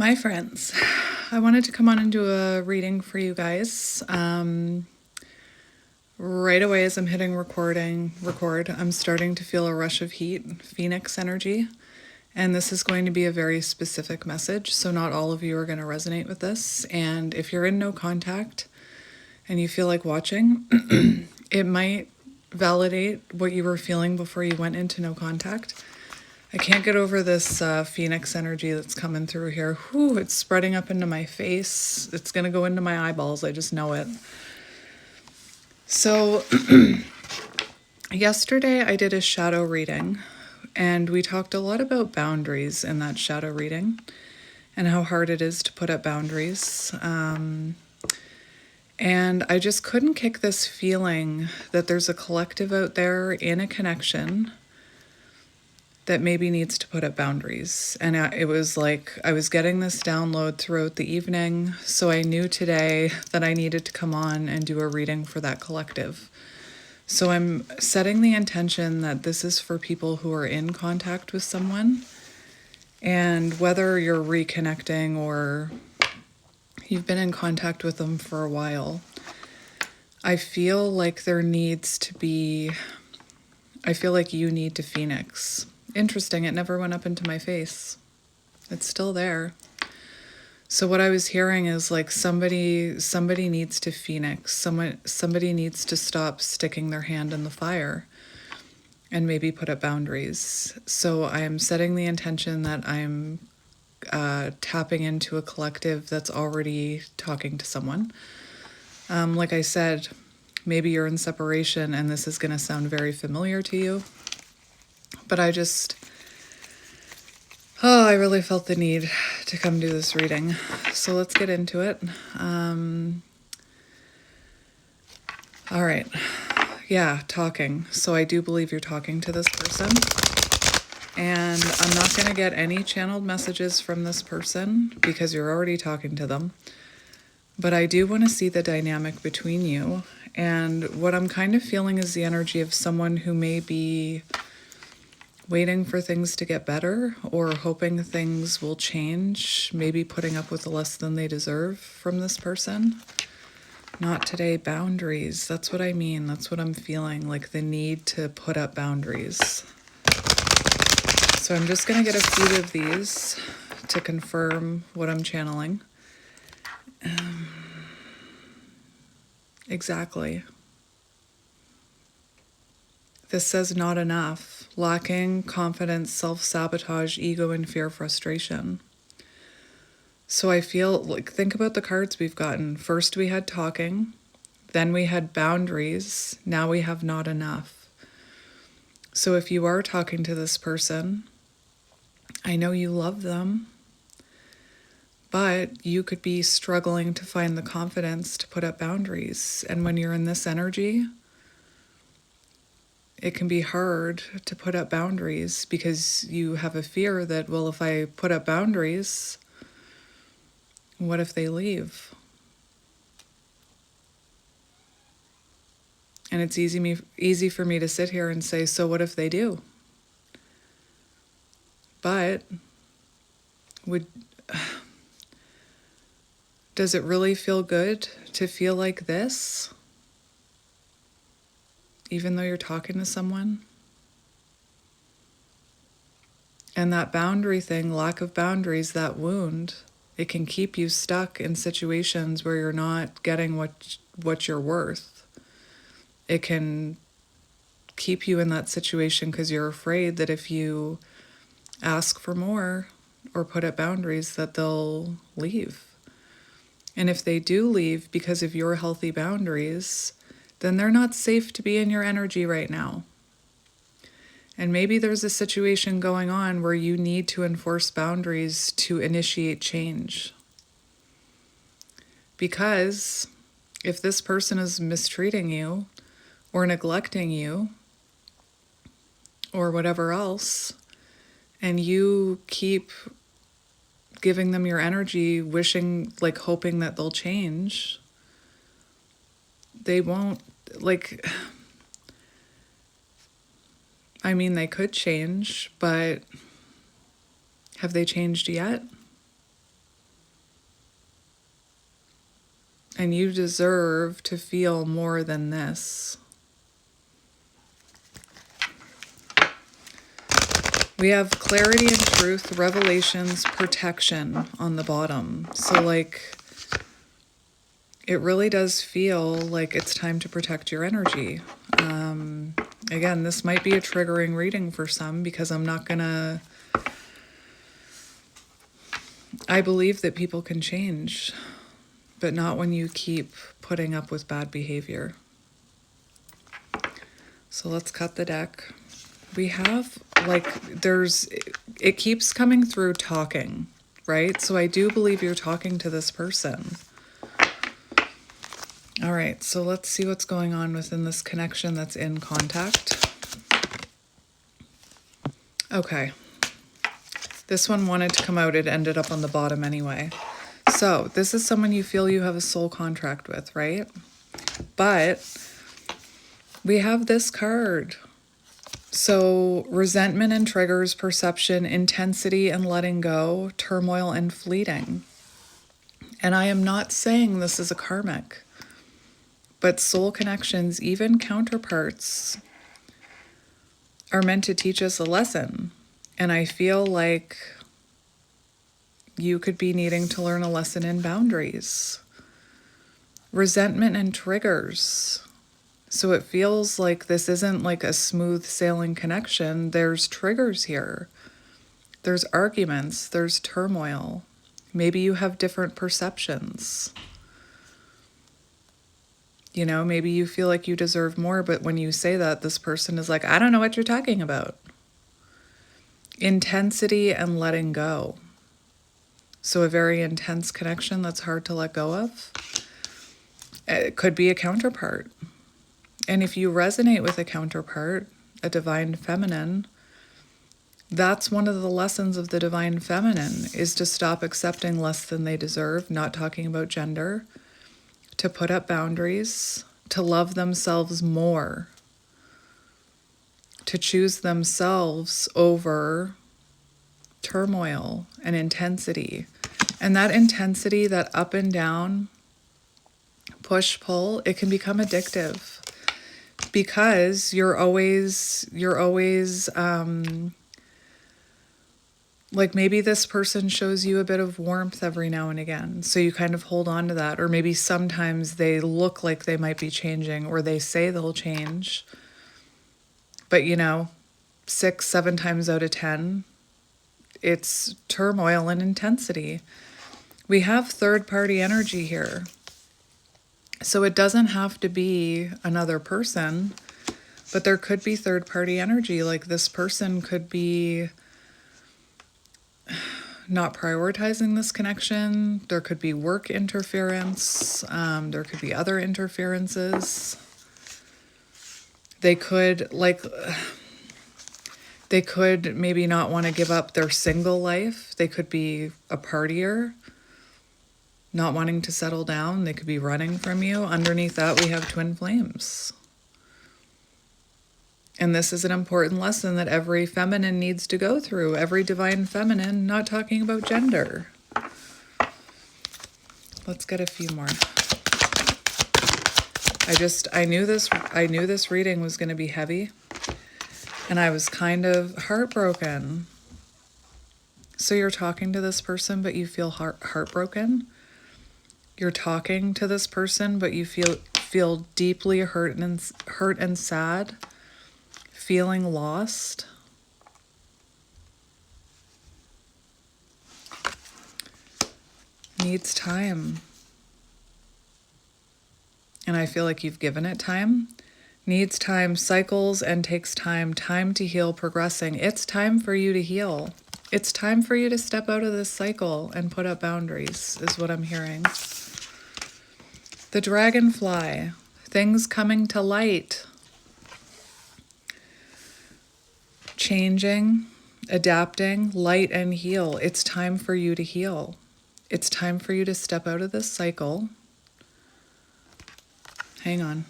My friends, I wanted to come on and do a reading for you guys. Right away as I'm hitting record, I'm starting to feel a rush of heat, phoenix energy, and this is going to be a very specific message, so not all of you are going to resonate with this. And if you're in no contact and you feel like watching, it might validate what you were feeling before you went into no contact. I can't get over this phoenix energy that's coming through here. Whew, it's spreading up into my face. It's going to go into my eyeballs. I just know it. So yesterday I did a shadow reading, and we talked a lot about boundaries in that shadow reading and how hard it is to put up boundaries. And I just couldn't kick this feeling that there's a collective out there in a connection that maybe needs to put up boundaries. And it was like I was getting this download throughout the evening, so I knew today that I needed to come on and do a reading for that collective. So I'm setting the intention that this is for people who are in contact with someone, and whether you're reconnecting or you've been in contact with them for a while, I feel like you need to phoenix. Interesting, it never went up into my face. It's still there. So what I was hearing is like somebody needs to phoenix. Somebody needs to stop sticking their hand in the fire and maybe put up boundaries. So I am setting the intention that I'm tapping into a collective that's already talking to someone. Like I said, maybe you're in separation and this is going to sound very familiar to you. But I really felt the need to come do this reading. So let's get into it. All right. Yeah, talking. So I do believe you're talking to this person. And I'm not going to get any channeled messages from this person because you're already talking to them. But I do want to see the dynamic between you. And what I'm kind of feeling is the energy of someone who may be waiting for things to get better or hoping things will change, maybe putting up with less than they deserve from this person. Not today, boundaries. That's what I mean. That's what I'm feeling, like the need to put up boundaries. So I'm just going to get a few of these to confirm what I'm channeling. Exactly. This says not enough, lacking confidence, self-sabotage, ego, and fear, frustration. So I feel like, think about the cards we've gotten. First we had talking, then we had boundaries, now we have not enough. So if you are talking to this person, I know you love them, but you could be struggling to find the confidence to put up boundaries. And when you're in this energy, it can be hard to put up boundaries because you have a fear that, well, if I put up boundaries, what if they leave? And it's easy for me to sit here and say, so what if they do? But does it really feel good to feel like this? Even though you're talking to someone? And that boundary thing, lack of boundaries, that wound, it can keep you stuck in situations where you're not getting what you're worth. It can keep you in that situation because you're afraid that if you ask for more or put up boundaries, that they'll leave. And if they do leave because of your healthy boundaries, then they're not safe to be in your energy right now. And maybe there's a situation going on where you need to enforce boundaries to initiate change. Because if this person is mistreating you or neglecting you or whatever else, and you keep giving them your energy, wishing, like hoping that they'll change, they won't. Like, I mean, they could change, but have they changed yet? And you deserve to feel more than this. We have clarity and truth, revelations, protection on the bottom. So like, it really does feel like it's time to protect your energy. Again, this might be a triggering reading for some because I believe that people can change, but not when you keep putting up with bad behavior. So let's cut the deck. We have, it keeps coming through talking, right? So I do believe you're talking to this person. All right, so let's see what's going on within this connection that's in contact. Okay. This one wanted to come out. It ended up on the bottom anyway. So this is someone you feel you have a soul contract with, right? But we have this card. So resentment and triggers, perception, intensity and letting go, turmoil and fleeting. And I am not saying this is a karmic, but soul connections, even counterparts, are meant to teach us a lesson. And I feel like you could be needing to learn a lesson in boundaries. Resentment and triggers. So it feels like this isn't like a smooth sailing connection. There's triggers here. There's arguments. There's turmoil. Maybe you have different perceptions. You know, maybe you feel like you deserve more, but when you say that, this person is like, I don't know what you're talking about. Intensity and letting go. So a very intense connection that's hard to let go of. It could be a counterpart. And if you resonate with a counterpart, a divine feminine, that's one of the lessons of the divine feminine, is to stop accepting less than they deserve, not talking about gender, to put up boundaries, to love themselves more, to choose themselves over turmoil and intensity. And that intensity, that up and down, push, pull, it can become addictive because you're always like maybe this person shows you a bit of warmth every now and again. So you kind of hold on to that. Or maybe sometimes they look like they might be changing, or they say they'll change. But 6, 7 times out of 10, it's turmoil and intensity. We have third-party energy here. So it doesn't have to be another person, but there could be third-party energy. Like this person could be not prioritizing this connection. There could be work interference. There could be other interferences. They could maybe not want to give up their single life. They could be a partier, not wanting to settle down. They could be running from you. Underneath that, we have twin flames. And this is an important lesson that every feminine needs to go through. Every divine feminine, not talking about gender. Let's get a few more. I knew this reading was going to be heavy. And I was kind of heartbroken. So you're talking to this person, but you feel heartbroken. You're talking to this person, but you feel deeply hurt and sad. Feeling lost. Needs time. And I feel like you've given it time. Needs time, cycles, and takes time. Time to heal, progressing. It's time for you to heal. It's time for you to step out of this cycle and put up boundaries, is what I'm hearing. The dragonfly. Things coming to light. Changing, adapting, light and heal. It's time for you to heal. It's time for you to step out of this cycle. Hang on.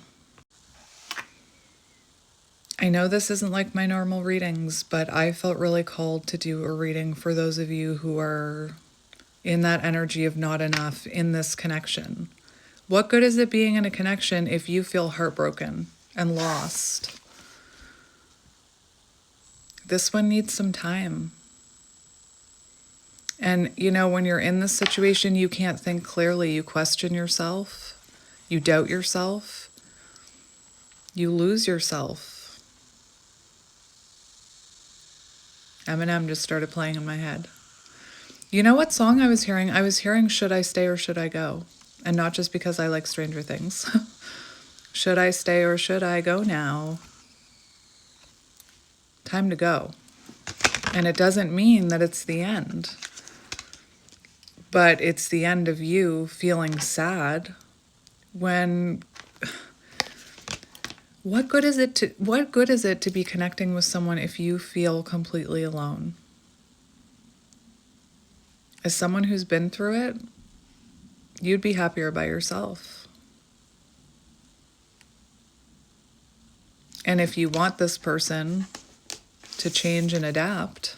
I know this isn't like my normal readings, but I felt really called to do a reading for those of you who are in that energy of not enough in this connection. What good is it being in a connection if you feel heartbroken and lost? This one needs some time. And, when you're in this situation, you can't think clearly. You question yourself. You doubt yourself. You lose yourself. Eminem just started playing in my head. You know what song I was hearing? I was hearing Should I Stay or Should I Go? And not just because I like Stranger Things. Should I stay or should I go now? Time to go. And it doesn't mean that it's the end. But it's the end of you feeling sad when what good is it to be connecting with someone if you feel completely alone? As someone who's been through it, you'd be happier by yourself. And if you want this person to change and adapt,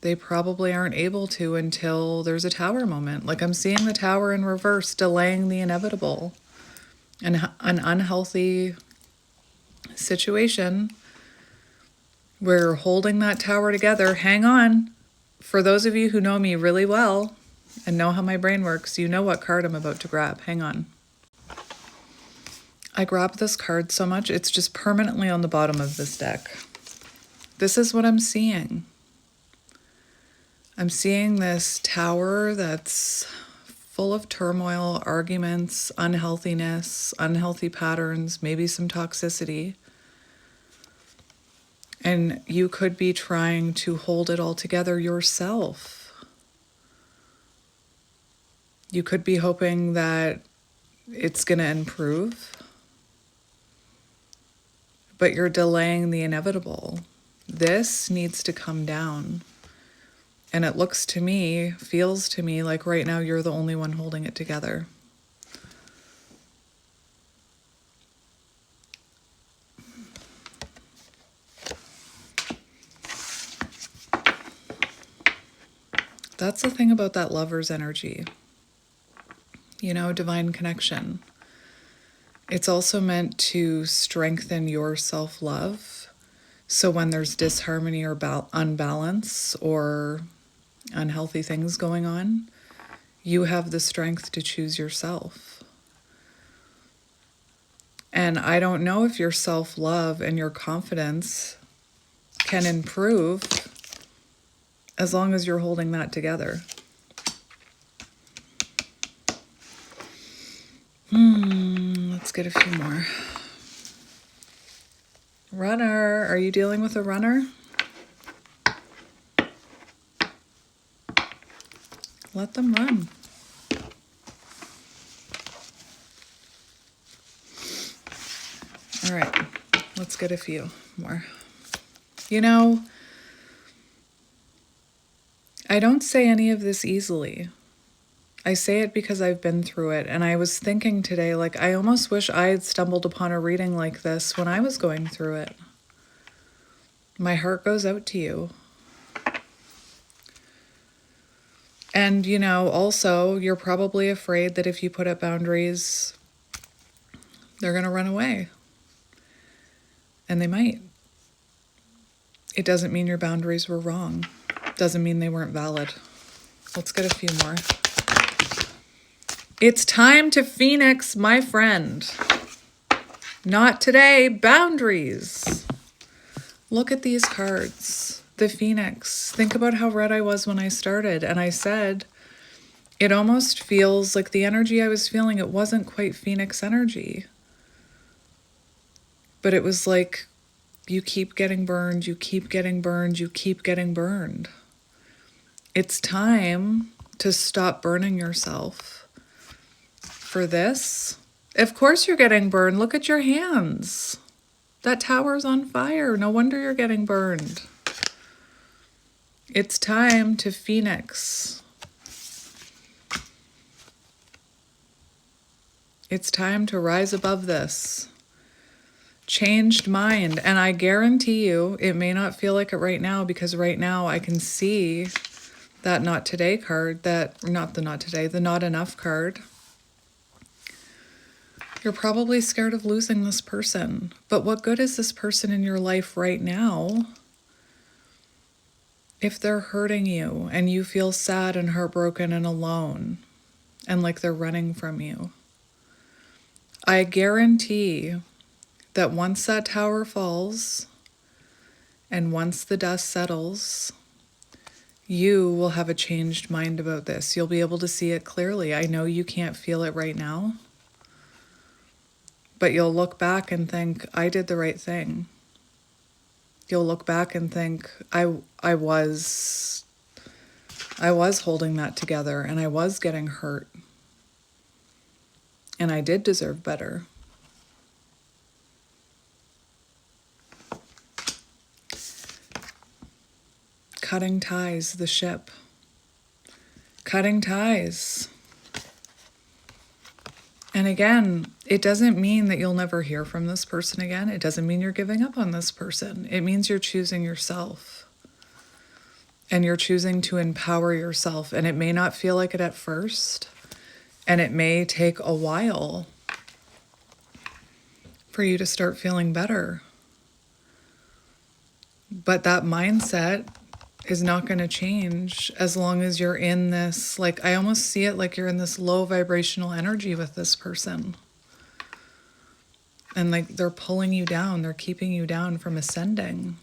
they probably aren't able to until there's a tower moment. Like I'm seeing the tower in reverse, delaying the inevitable. And an unhealthy situation where you're holding that tower together. Hang on. For those of you who know me really well and know how my brain works, you know what card I'm about to grab. Hang on. I grabbed this card so much, it's just permanently on the bottom of this deck. This is what I'm seeing. I'm seeing this tower that's full of turmoil, arguments, unhealthiness, unhealthy patterns, maybe some toxicity. And you could be trying to hold it all together yourself. You could be hoping that it's going to improve, but you're delaying the inevitable. This needs to come down. And it looks to me, feels to me like right now you're the only one holding it together. That's the thing about that lover's energy. Divine connection. It's also meant to strengthen your self-love. So when there's disharmony or unbalance or unhealthy things going on, you have the strength to choose yourself. And I don't know if your self-love and your confidence can improve as long as you're holding that together. Let's get a few more. Runner, are you dealing with a runner? Let them run. All right, let's get a few more. I don't say any of this easily. I say it because I've been through it. And I was thinking today, I almost wish I had stumbled upon a reading like this when I was going through it. My heart goes out to you. And, also, you're probably afraid that if you put up boundaries, they're going to run away. And they might. It doesn't mean your boundaries were wrong. Doesn't mean they weren't valid. Let's get a few more. It's time to Phoenix, my friend. Not today. Boundaries. Look at these cards. The Phoenix. Think about how red I was when I started. And I said, it almost feels like the energy I was feeling, it wasn't quite Phoenix energy. But it was like, you keep getting burned, you keep getting burned, you keep getting burned. It's time to stop burning yourself. For this, of course you're getting burned. Look at your hands. That tower's on fire. No wonder you're getting burned. It's time to Phoenix. It's time to rise above this. Changed mind. And I guarantee you, it may not feel like it right now, because right now I can see that not today card, the not enough card, you're probably scared of losing this person. But what good is this person in your life right now if they're hurting you and you feel sad and heartbroken and alone and like they're running from you? I guarantee that once that tower falls and once the dust settles, you will have a changed mind about this. You'll be able to see it clearly. I know you can't feel it right now, but you'll look back and think, I did the right thing. You'll look back and think, I was holding that together and I was getting hurt. And I did deserve better. Cutting ties, the ship. Cutting ties. And again, it doesn't mean that you'll never hear from this person again. It doesn't mean you're giving up on this person. It means you're choosing yourself. And you're choosing to empower yourself. And it may not feel like it at first. And it may take a while for you to start feeling better. But that mindset is not going to change as long as you're in this, like, I almost see it like you're in this low vibrational energy with this person. And like they're pulling you down, they're keeping you down from ascending.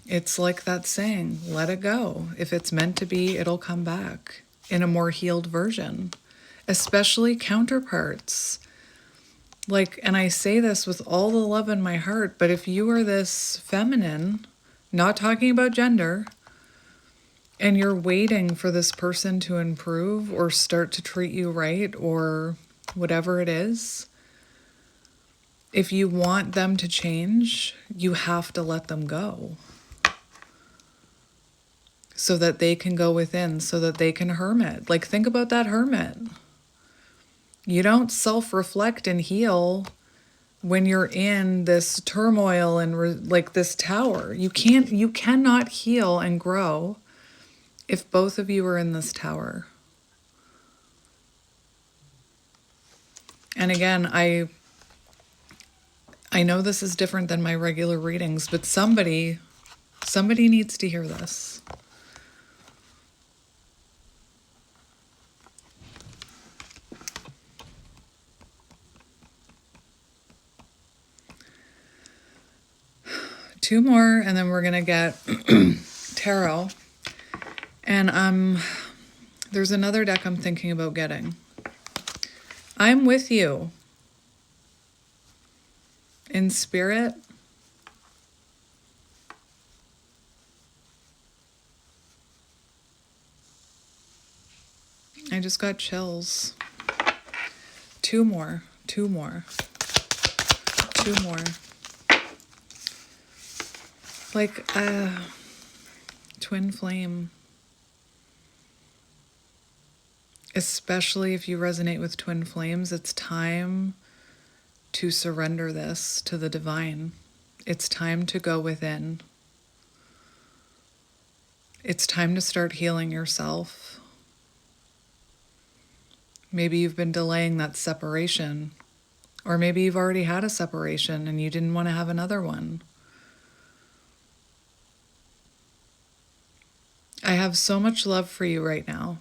It's like that saying, let it go. If it's meant to be, it'll come back in a more healed version, especially counterparts. Like, and I say this with all the love in my heart, but if you are this feminine, not talking about gender, and you're waiting for this person to improve or start to treat you right or whatever it is, if you want them to change, you have to let them go so that they can go within, so that they can hermit. Like, think about that hermit. You don't self-reflect and heal when you're in this turmoil and like this tower. You cannot heal and grow if both of you are in this tower. And again, I know this is different than my regular readings, but somebody needs to hear this. Two more, and then we're going to get tarot. And there's another deck I'm thinking about getting. I'm with you. In spirit. I just got chills. Two more. Like twin flame. Especially if you resonate with twin flames, it's time to surrender this to the divine. It's time to go within. It's time to start healing yourself. Maybe you've been delaying that separation, or maybe you've already had a separation and you didn't want to have another one. I have so much love for you right now.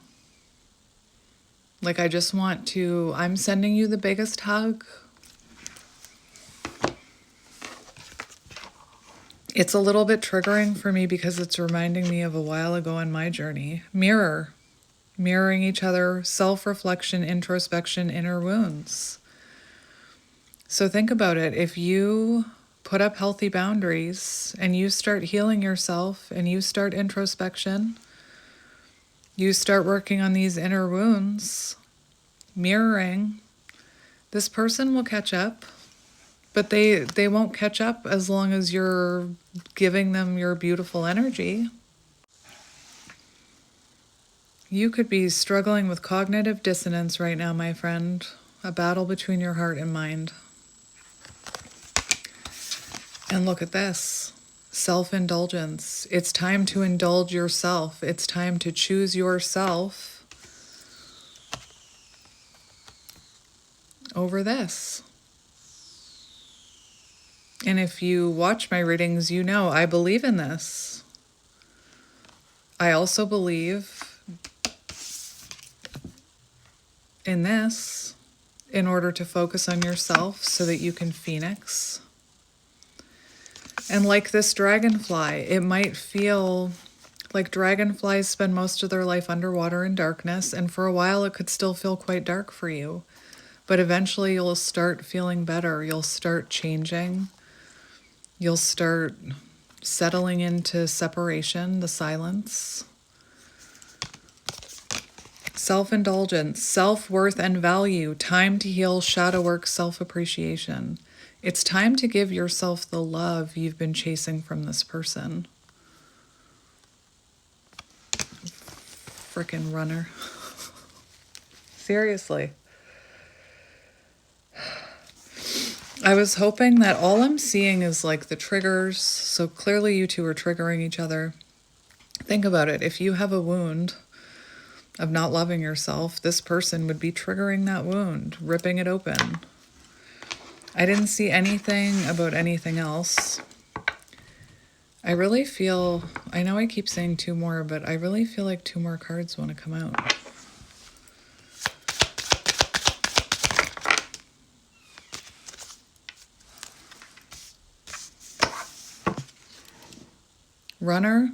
Like, I'm sending you the biggest hug. It's a little bit triggering for me because it's reminding me of a while ago in my journey. Mirroring each other, self-reflection, introspection, inner wounds. So think about it. If you put up healthy boundaries and you start healing yourself and you start introspection, you start working on these inner wounds, mirroring, this person will catch up, but they won't catch up as long as you're giving them your beautiful energy. You could be struggling with cognitive dissonance right now, my friend, a battle between your heart and mind. And look at this. Self-indulgence. It's time to indulge yourself. It's time to choose yourself over this. And if you watch my readings, you know I believe in this. I also believe in this in order to focus on yourself so that you can phoenix. And like this dragonfly, it might feel like dragonflies spend most of their life underwater in darkness, and for a while it could still feel quite dark for you. But eventually you'll start feeling better. You'll start changing. You'll start settling into separation, the silence. Self-indulgence, self-worth and value, time to heal shadow work, self-appreciation. It's time to give yourself the love you've been chasing from this person. Frickin' runner. Seriously. I was hoping that all I'm seeing is like the triggers. So clearly you two are triggering each other. Think about it. If you have a wound of not loving yourself, this person would be triggering that wound, ripping it open. I didn't see anything about anything else. I really feel, I know I keep saying two more, but I really feel like two more cards want to come out. Runner,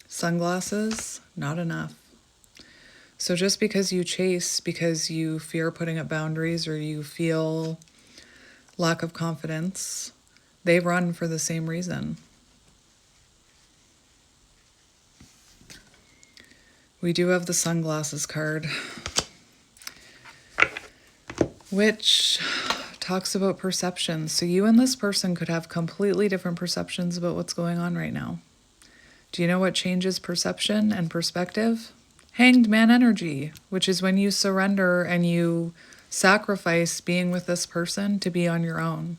sunglasses, not enough. So just because you chase, because you fear putting up boundaries or you feel lack of confidence, they run for the same reason. We do have the sunglasses card, which talks about perception. So you and this person could have completely different perceptions about what's going on right now. Do you know what changes perception and perspective? Hanged man energy, which is when you surrender and you sacrifice being with this person to be on your own,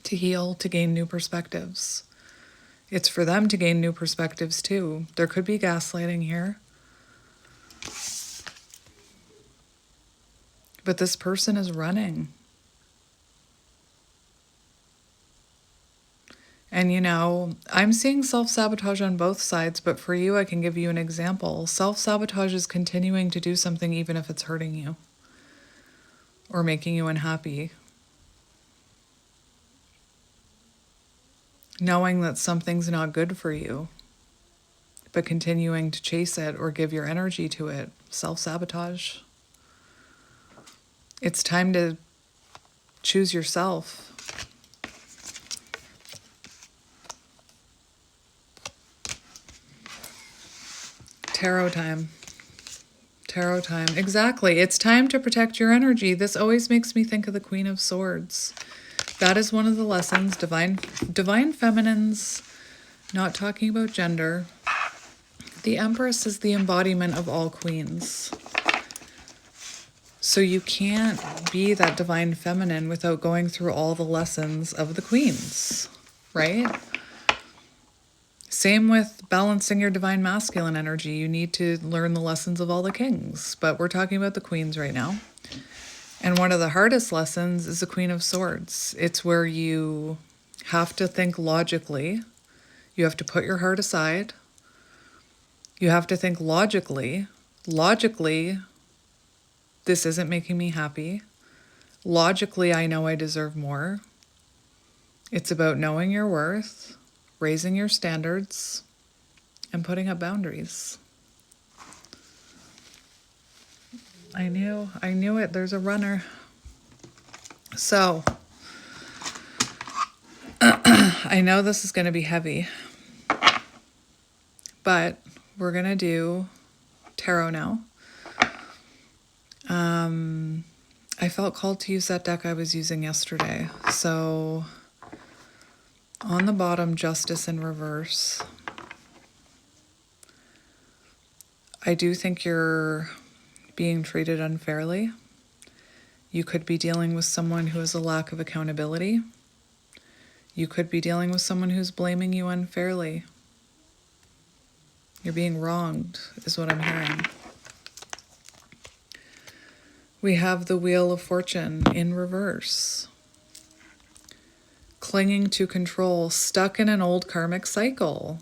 to heal, to gain new perspectives. It's for them to gain new perspectives too. There could be gaslighting here. But this person is running. And you know, I'm seeing self-sabotage on both sides, but for you, I can give you an example. Self-sabotage is continuing to do something even if it's hurting you or making you unhappy. Knowing that something's not good for you, but continuing to chase it or give your energy to it. Self-sabotage. It's time to choose yourself. Tarot time. Tarot time. Exactly. It's time to protect your energy. This always makes me think of the Queen of Swords. That is one of the lessons. Divine feminines, not talking about gender. The Empress is the embodiment of all queens. So you can't be that divine feminine without going through all the lessons of the queens, right? Same with balancing your divine masculine energy. You need to learn the lessons of all the kings, but we're talking about the queens right now. And one of the hardest lessons is the Queen of Swords. It's where you have to think logically. You have to put your heart aside. You have to think logically. Logically, this isn't making me happy. Logically, I know I deserve more. It's about knowing your worth, raising your standards, and putting up boundaries. I knew it. There's a runner. So, I know this is going to be heavy, but we're going to do tarot now. I felt called to use that deck I was using yesterday. So, on the bottom, Justice in reverse. I do think you're being treated unfairly. You could be dealing with someone who has a lack of accountability. You could be dealing with someone who's blaming you unfairly. You're being wronged, is what I'm hearing. We have the Wheel of Fortune in reverse. Clinging to control, stuck in an old karmic cycle.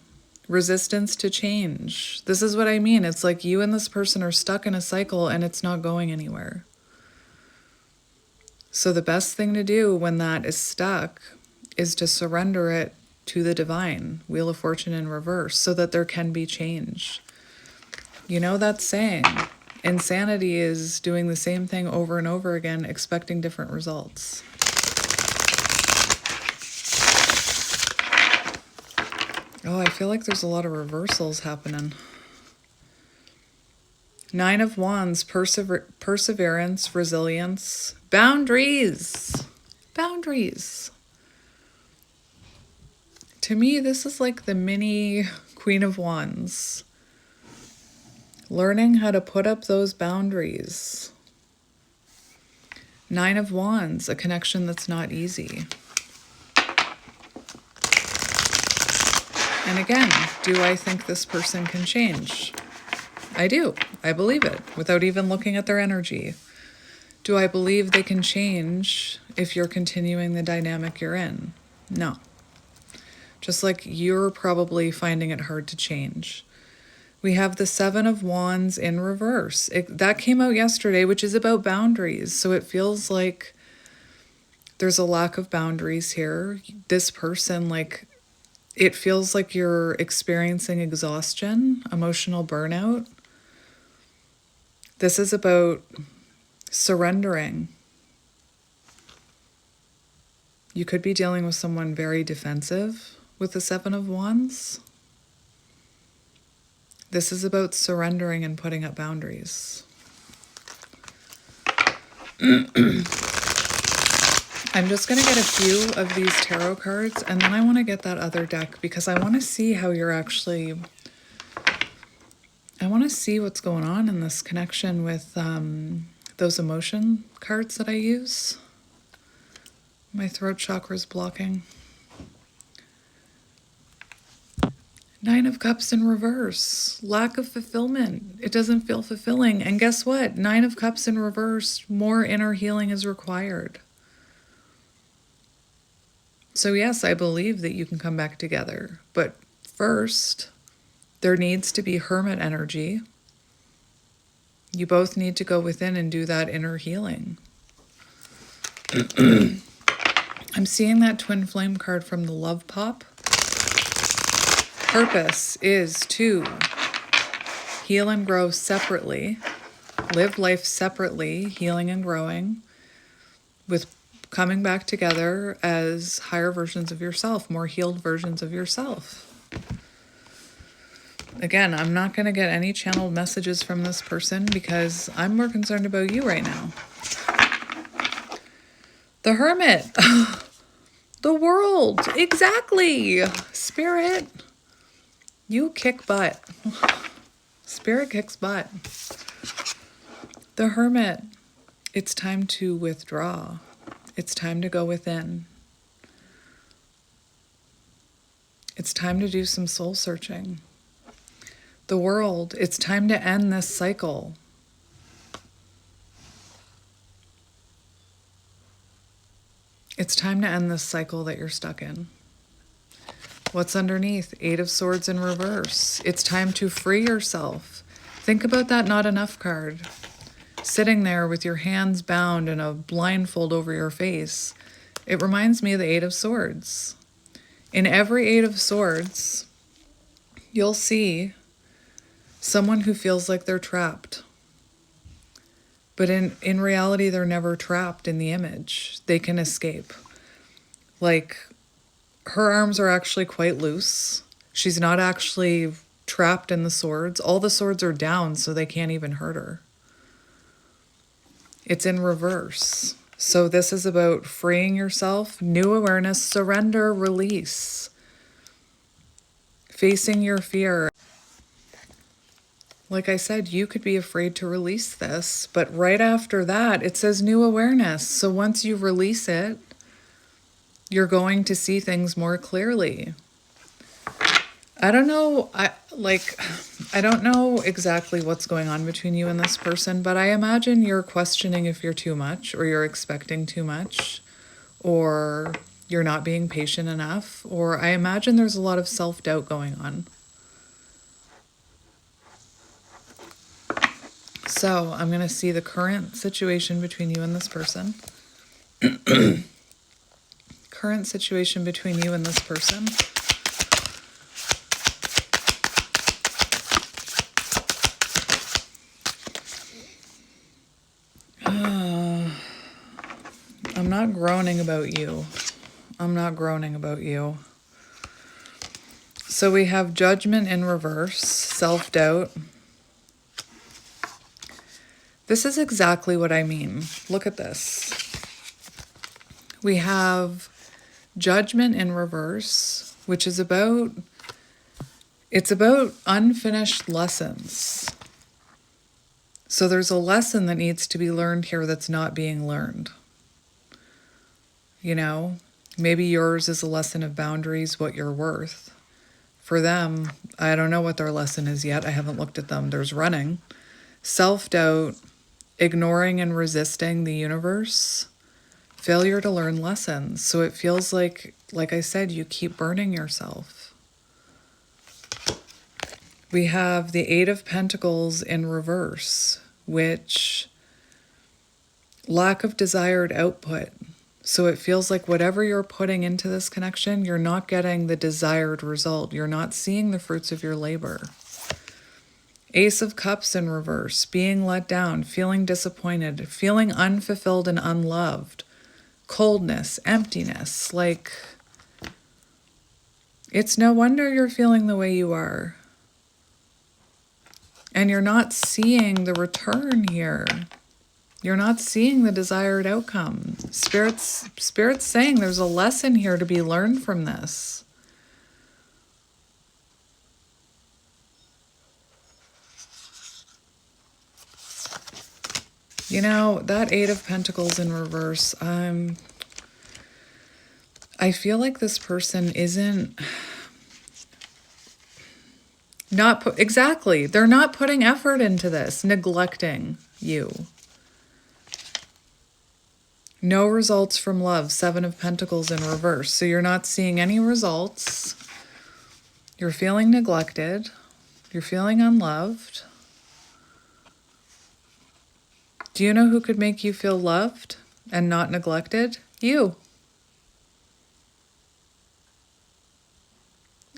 Resistance to change. This is what I mean. It's like you and this person are stuck in a cycle and it's not going anywhere. So the best thing to do when that is stuck is to surrender it to the divine, Wheel of Fortune in reverse, so that there can be change. You know that saying, insanity is doing the same thing over and over again, expecting different results. Oh, I feel like there's a lot of reversals happening. 9 of Wands, perseverance, resilience, boundaries. Boundaries. To me, this is like the mini Queen of Wands. Learning how to put up those boundaries. 9 of Wands, a connection that's not easy. And again, do I think this person can change? I do. I believe it, without even looking at their energy. Do I believe they can change if you're continuing the dynamic you're in? No. Just like you're probably finding it hard to change. We have the 7 of Wands in reverse. That came out yesterday, which is about boundaries. So it feels like there's a lack of boundaries here. This person, like, it feels like you're experiencing exhaustion, emotional burnout. This is about surrendering. You could be dealing with someone very defensive with the 7 of Wands. This is about surrendering and putting up boundaries. I'm just going to get a few of these tarot cards, and then I want to get that other deck because I want to see how you're actually... I want to see what's going on in this connection with those emotion cards that I use. My throat chakra is blocking. 9 of Cups in reverse. Lack of fulfillment. It doesn't feel fulfilling. And guess what? 9 of Cups in reverse. More inner healing is required. So yes, I believe that you can come back together. But first, there needs to be hermit energy. You both need to go within and do that inner healing. I'm seeing that twin flame card from the Love Pop. Purpose is to heal and grow separately, live life separately, healing and growing, with coming back together as higher versions of yourself, more healed versions of yourself. Again, I'm not going to get any channeled messages from this person because I'm more concerned about you right now. The Hermit. The world. Exactly. Spirit. You kick butt. Spirit kicks butt. The Hermit. It's time to withdraw. It's time to go within. It's time to do some soul searching. The World. It's time to end this cycle. It's time to end this cycle that you're stuck in. What's underneath? 8 of Swords in reverse. It's time to free yourself. Think about that not enough card. Sitting there with your hands bound and a blindfold over your face. It reminds me of the 8 of Swords. In every 8 of Swords, you'll see someone who feels like they're trapped. But in reality, they're never trapped in the image. They can escape. Like, her arms are actually quite loose. She's not actually trapped in the swords. All the swords are down, so they can't even hurt her. It's in reverse. So this is about freeing yourself, new awareness, surrender, release. Facing your fear. Like I said, you could be afraid to release this, but right after that, it says new awareness. So once you release it, you're going to see things more clearly. I don't know, I don't know exactly what's going on between you and this person, but I imagine you're questioning if you're too much, or you're expecting too much, or you're not being patient enough, or I imagine there's a lot of self-doubt going on. So I'm going to see the current situation between you and this person. Current situation between you and this person. I'm not groaning about you. I'm not groaning about you. So we have judgment in reverse, self-doubt. This is exactly what I mean. Look at this. We have judgment in reverse, which is it's about unfinished lessons. So there's a lesson that needs to be learned here that's not being learned. You know, maybe yours is a lesson of boundaries, what you're worth. For them, I don't know what their lesson is yet. I haven't looked at them. There's running, self-doubt, ignoring and resisting the universe, failure to learn lessons. So it feels like I said, you keep burning yourself. We have the Eight of Pentacles in reverse, which lack of desired output. So it feels like whatever you're putting into this connection, you're not getting the desired result. You're not seeing the fruits of your labor. Ace of Cups in reverse, being let down, feeling disappointed, feeling unfulfilled and unloved, coldness, emptiness. Like, it's no wonder you're feeling the way you are. And you're not seeing the return here. You're not seeing the desired outcome. Spirit's saying there's a lesson here to be learned from this. You know, that Eight of Pentacles in reverse, I feel like this person isn't exactly. They're not putting effort into this, neglecting you. No results from love, Seven of Pentacles in reverse. So you're not seeing any results. You're feeling neglected. You're feeling unloved. Do you know who could make you feel loved and not neglected? You.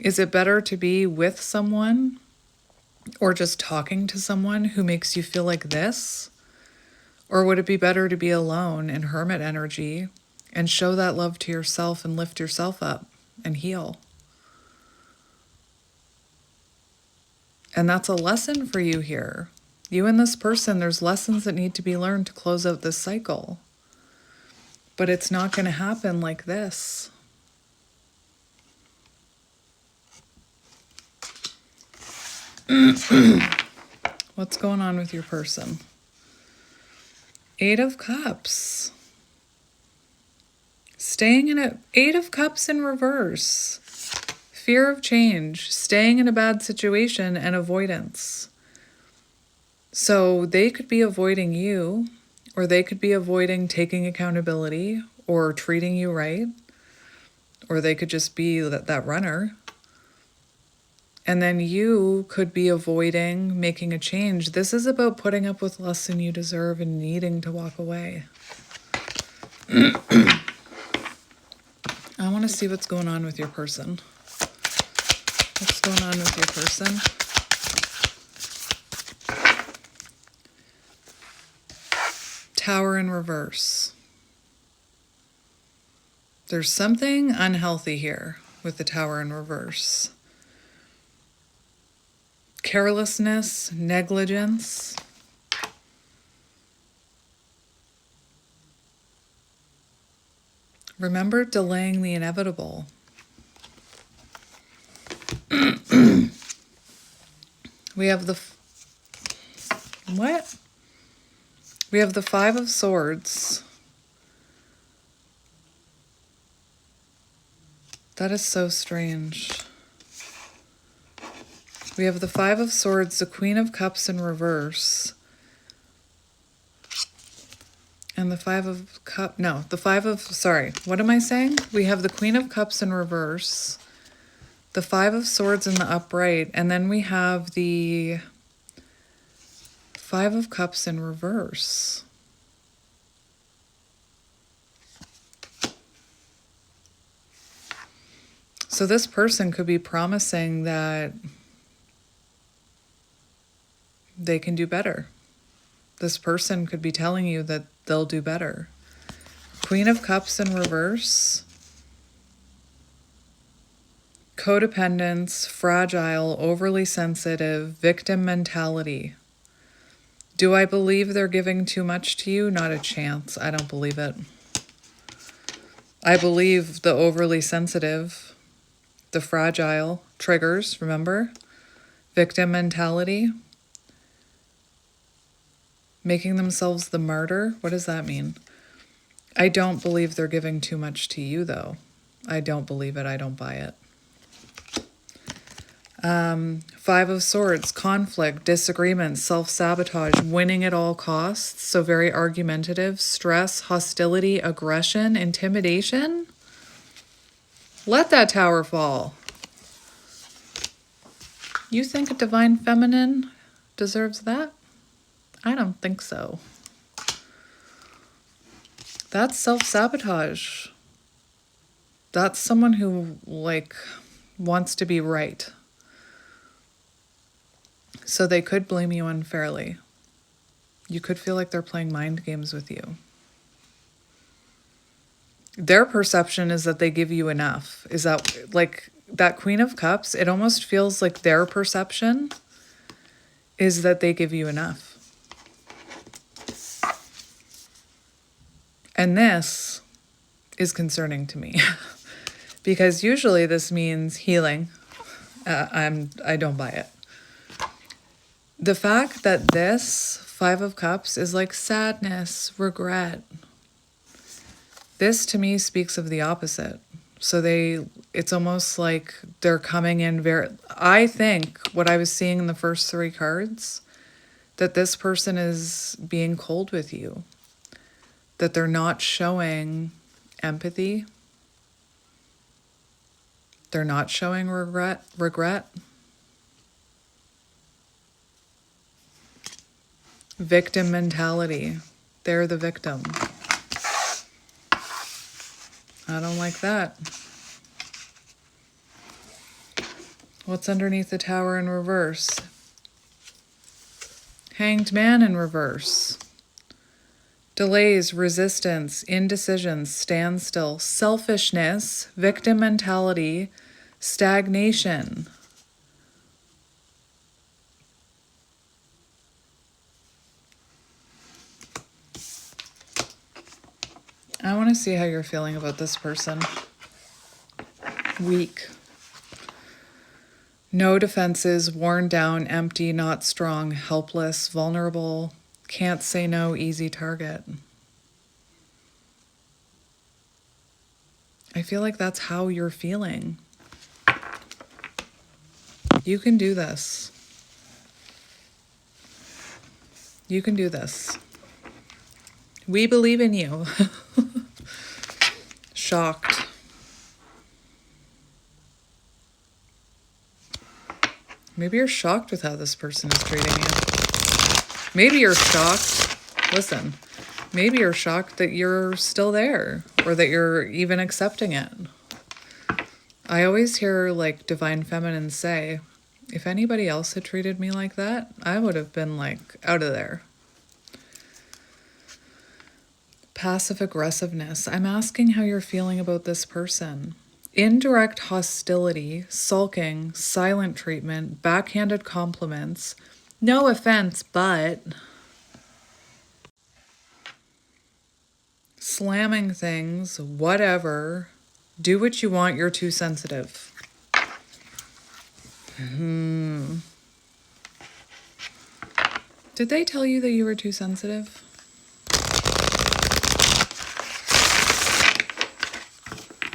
Is it better to be with someone or just talking to someone who makes you feel like this? Or would it be better to be alone in hermit energy and show that love to yourself and lift yourself up and heal? And that's a lesson for you here. You and this person, there's lessons that need to be learned to close out this cycle. But it's not going to happen like this. What's going on with your person? Eight of Cups. Staying in it. Eight of Cups in reverse. Fear of change. Staying in a bad situation and avoidance. So they could be avoiding you, or they could be avoiding taking accountability or treating you right, or they could just be that runner. And then you could be avoiding making a change. This is about putting up with less than you deserve and needing to walk away. I want to see what's going on with your person. What's going on with your person? Tower in reverse. There's something unhealthy here with the Tower in reverse. Carelessness, negligence. Remember delaying the inevitable. We have the Five of Swords. That is so strange. We have the Five of Swords, the Queen of Cups in reverse. And the what am I saying? We have the Queen of Cups in reverse, the Five of Swords in the upright, and then we have the Five of Cups in reverse. So this person could be promising that they can do better. This person could be telling you that they'll do better. Queen of Cups in reverse. Codependence, fragile, overly sensitive, victim mentality. Do I believe they're giving too much to you? Not a chance. I don't believe it. I believe the overly sensitive, the fragile triggers, remember? Victim mentality. Making themselves the martyr. What does that mean? I don't believe they're giving too much to you, though. I don't believe it. I don't buy it. Five of Swords, conflict, disagreement, self-sabotage, winning at all costs. So very argumentative, stress, hostility, aggression, intimidation. Let that tower fall. You think a divine feminine deserves that? I don't think so. That's self-sabotage. That's someone who, wants to be right. So they could blame you unfairly. You could feel like they're playing mind games with you. Their perception is that they give you enough. Is that, that Queen of Cups, it almost feels like their perception is that they give you enough. And this is concerning to me because usually this means healing. I don't buy it. The fact that this Five of Cups is like sadness, regret. This to me speaks of the opposite. So it's almost like they're coming in I think what I was seeing in the first three cards, that this person is being cold with you. That they're not showing empathy. They're not showing regret. Victim mentality. They're the victim. I don't like that. What's underneath the tower in reverse? Hanged Man in reverse. Delays, resistance, indecision, standstill, selfishness, victim mentality, stagnation. I want to see how you're feeling about this person. Weak. No defenses, worn down, empty, not strong, helpless, vulnerable. Can't say no, easy target. I feel like that's how you're feeling. You can do this. You can do this. We believe in you. Shocked. Maybe you're shocked with how this person is treating you. Maybe you're shocked. Listen, maybe you're shocked that you're still there or that you're even accepting it. I always hear divine feminine say, if anybody else had treated me like that, I would have been out of there. Passive aggressiveness. I'm asking how you're feeling about this person. Indirect hostility, sulking, silent treatment, backhanded compliments. No offense, but slamming things, whatever. Do what you want, you're too sensitive. Did they tell you that you were too sensitive?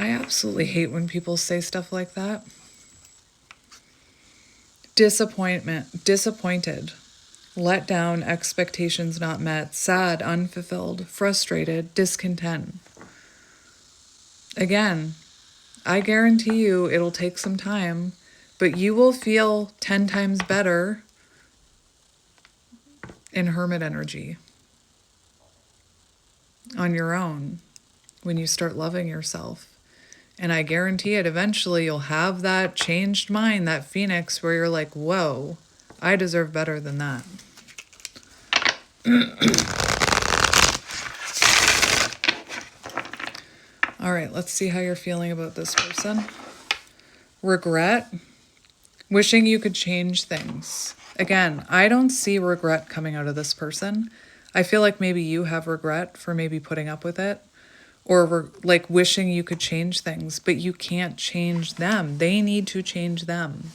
I absolutely hate when people say stuff like that. Disappointed, let down, expectations not met, sad, unfulfilled, frustrated, discontent. Again, I guarantee you it'll take some time, but you will feel 10 times better in hermit energy on your own when you start loving yourself. And I guarantee it, eventually you'll have that changed mind, that phoenix, where you're like, whoa, I deserve better than that. All right, let's see how you're feeling about this person. Regret, wishing you could change things. Again, I don't see regret coming out of this person. I feel like maybe you have regret for maybe putting up with it, or like wishing you could change things, but you can't change them. They need to change them.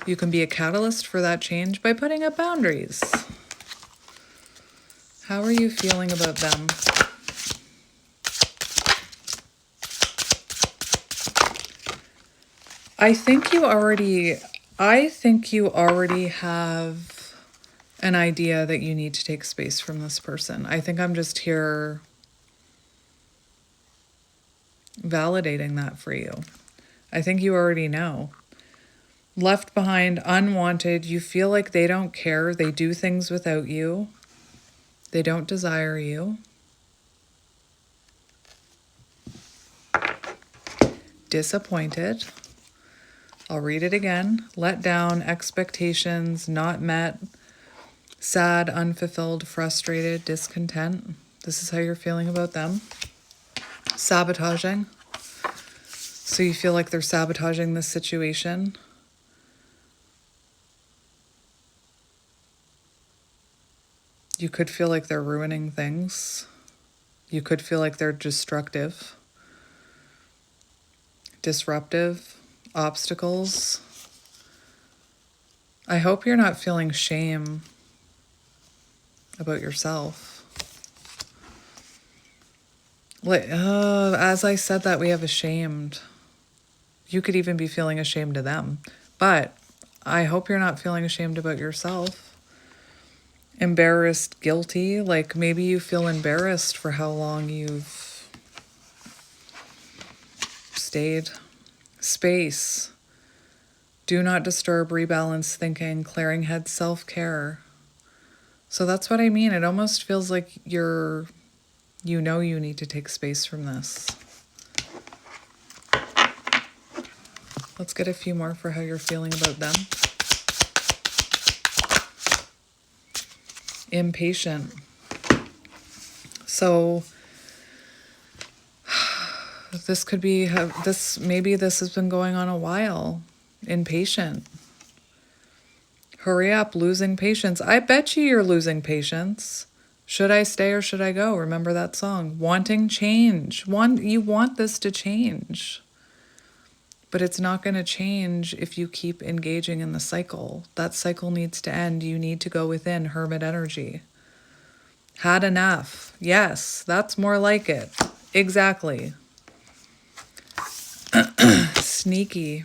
You can be a catalyst for that change by putting up boundaries. How are you feeling about them? I think you already have an idea that you need to take space from this person. I think I'm just here validating that for you. I think you already know. Left behind, unwanted, you feel like they don't care. They do things without you. They don't desire you. Disappointed. I'll read it again. Let down, expectations not met, sad, unfulfilled, frustrated, discontent. This is how you're feeling about them. Sabotaging. So you feel like they're sabotaging this situation. You could feel like they're ruining things. You could feel like they're destructive, disruptive, obstacles. I hope you're not feeling shame about yourself. As I said that, we have ashamed. You could even be feeling ashamed of them. But I hope you're not feeling ashamed about yourself. Embarrassed, guilty. Like maybe you feel embarrassed for how long you've stayed. Space. Do not disturb, rebalance thinking, clearing head, self-care. So that's what I mean. It almost feels like you need to take space from this. Let's get a few more for how you're feeling about them. Impatient. So this could be maybe this has been going on a while. Impatient. Hurry up, losing patience. I bet you're losing patience. Should I stay or should I go? Remember that song? Wanting change. You want this to change. But it's not going to change if you keep engaging in the cycle. That cycle needs to end. You need to go within, hermit energy. Had enough. Yes, that's more like it. Exactly. Sneaky.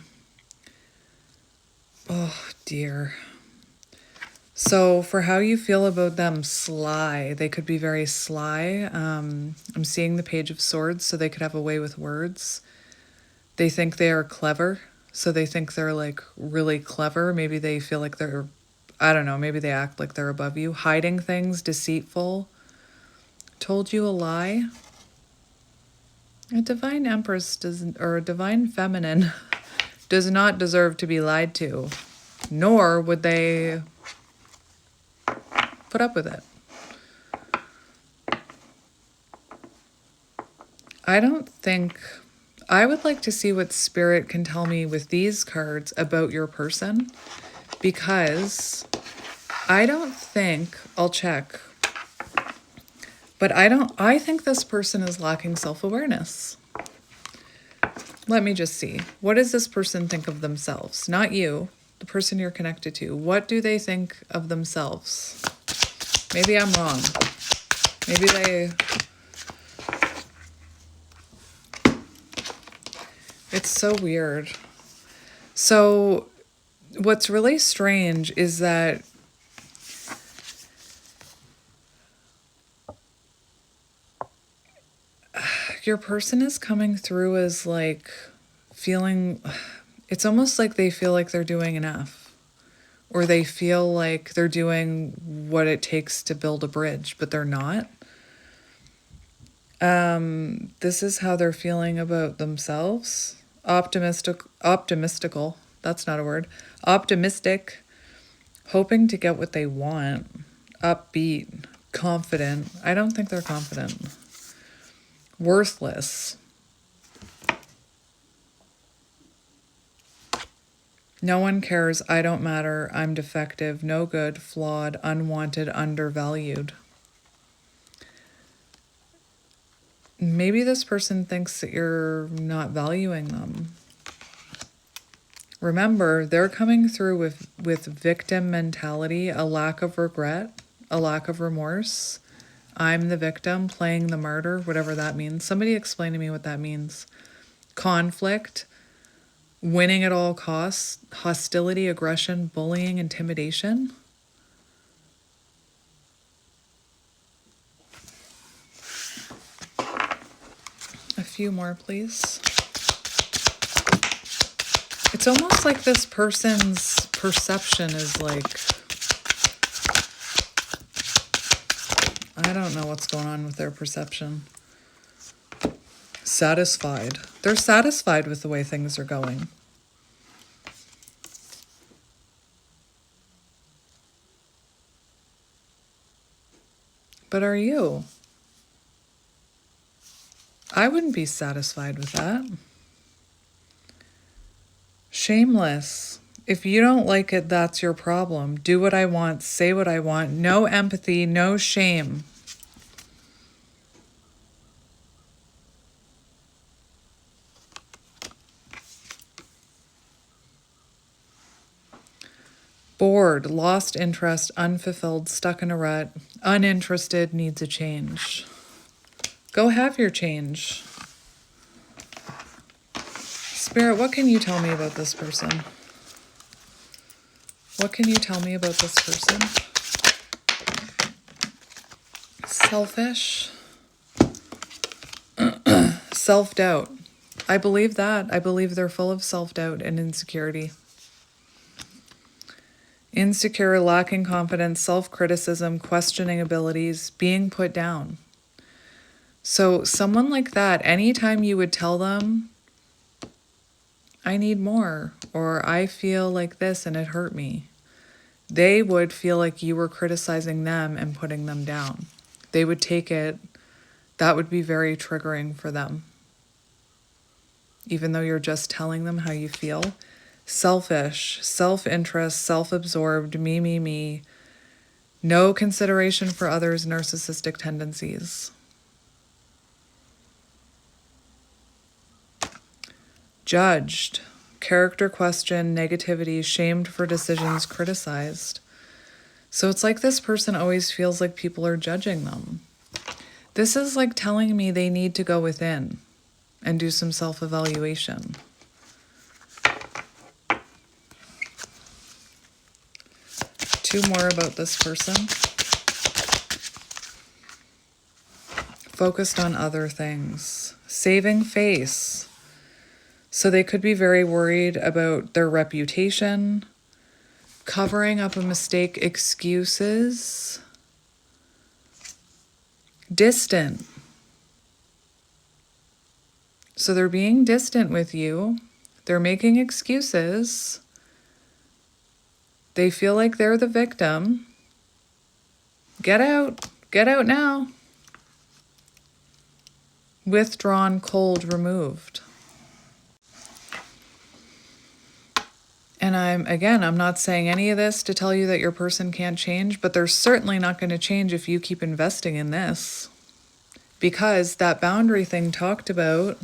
Oh, dear. So for how you feel about them, sly. They could be very sly. I'm seeing the Page of Swords, so they could have a way with words. They think they are clever, so they think they're like really clever. Maybe they feel like they're, I don't know, maybe they act like they're above you. Hiding things, deceitful. Told you a lie. A divine empress or a divine feminine does not deserve to be lied to, nor would they put up with it. I would like to see what Spirit can tell me with these cards about your person, because I'll check, but I think this person is lacking self-awareness. Let me just see. What does this person think of themselves? Not you, the person you're connected to. What do they think of themselves? Maybe I'm wrong. Maybe It's so weird. So what's really strange is that your person is coming through as like feeling, it's almost like they feel like they're doing enough, or they feel like they're doing what it takes to build a bridge, but they're not. This is how they're feeling about themselves. Optimistical, that's not a word. Optimistic, hoping to get what they want. Upbeat, confident. I don't think they're confident. Worthless. No one cares. I don't matter. I'm defective. No good. Flawed. Unwanted. Undervalued. Maybe this person thinks that you're not valuing them. Remember, they're coming through with victim mentality, a lack of regret, a lack of remorse. I'm the victim, playing the martyr, whatever that means. Somebody explain to me what that means. Conflict, winning at all costs, hostility, aggression, bullying, intimidation. A few more, please. It's almost like this person's perception is like, I don't know what's going on with their perception. Satisfied. They're satisfied with the way things are going. But are you? I wouldn't be satisfied with that. Shameless. If you don't like it, that's your problem. Do what I want, say what I want. No empathy, no shame. Bored, lost interest, unfulfilled, stuck in a rut, uninterested, needs a change. Go have your change. Spirit, what can you tell me about this person? What can you tell me about this person? Selfish. Self-doubt. I believe that. I believe they're full of self-doubt and insecurity. Insecure, lacking confidence, self-criticism, questioning abilities, being put down. So someone like that, anytime you would tell them, I need more, or I feel like this and it hurt me, they would feel like you were criticizing them and putting them down. They would take it, that would be very triggering for them. Even though you're just telling them how you feel. Selfish, self-interest, self-absorbed, me. No consideration for others, narcissistic tendencies. Judged, character question, negativity, shamed for decisions, criticized. So it's like this person always feels like people are judging them. This is like telling me they need to go within and do some self-evaluation. Two more about this person. Focused on other things. Saving face. So they could be very worried about their reputation, covering up a mistake, excuses, distant. So they're being distant with you. They're making excuses. They feel like they're the victim. Get out. Get out now. Withdrawn, cold, removed. And I'm not saying any of this to tell you that your person can't change, but they're certainly not going to change if you keep investing in this. Because that boundary thing talked about,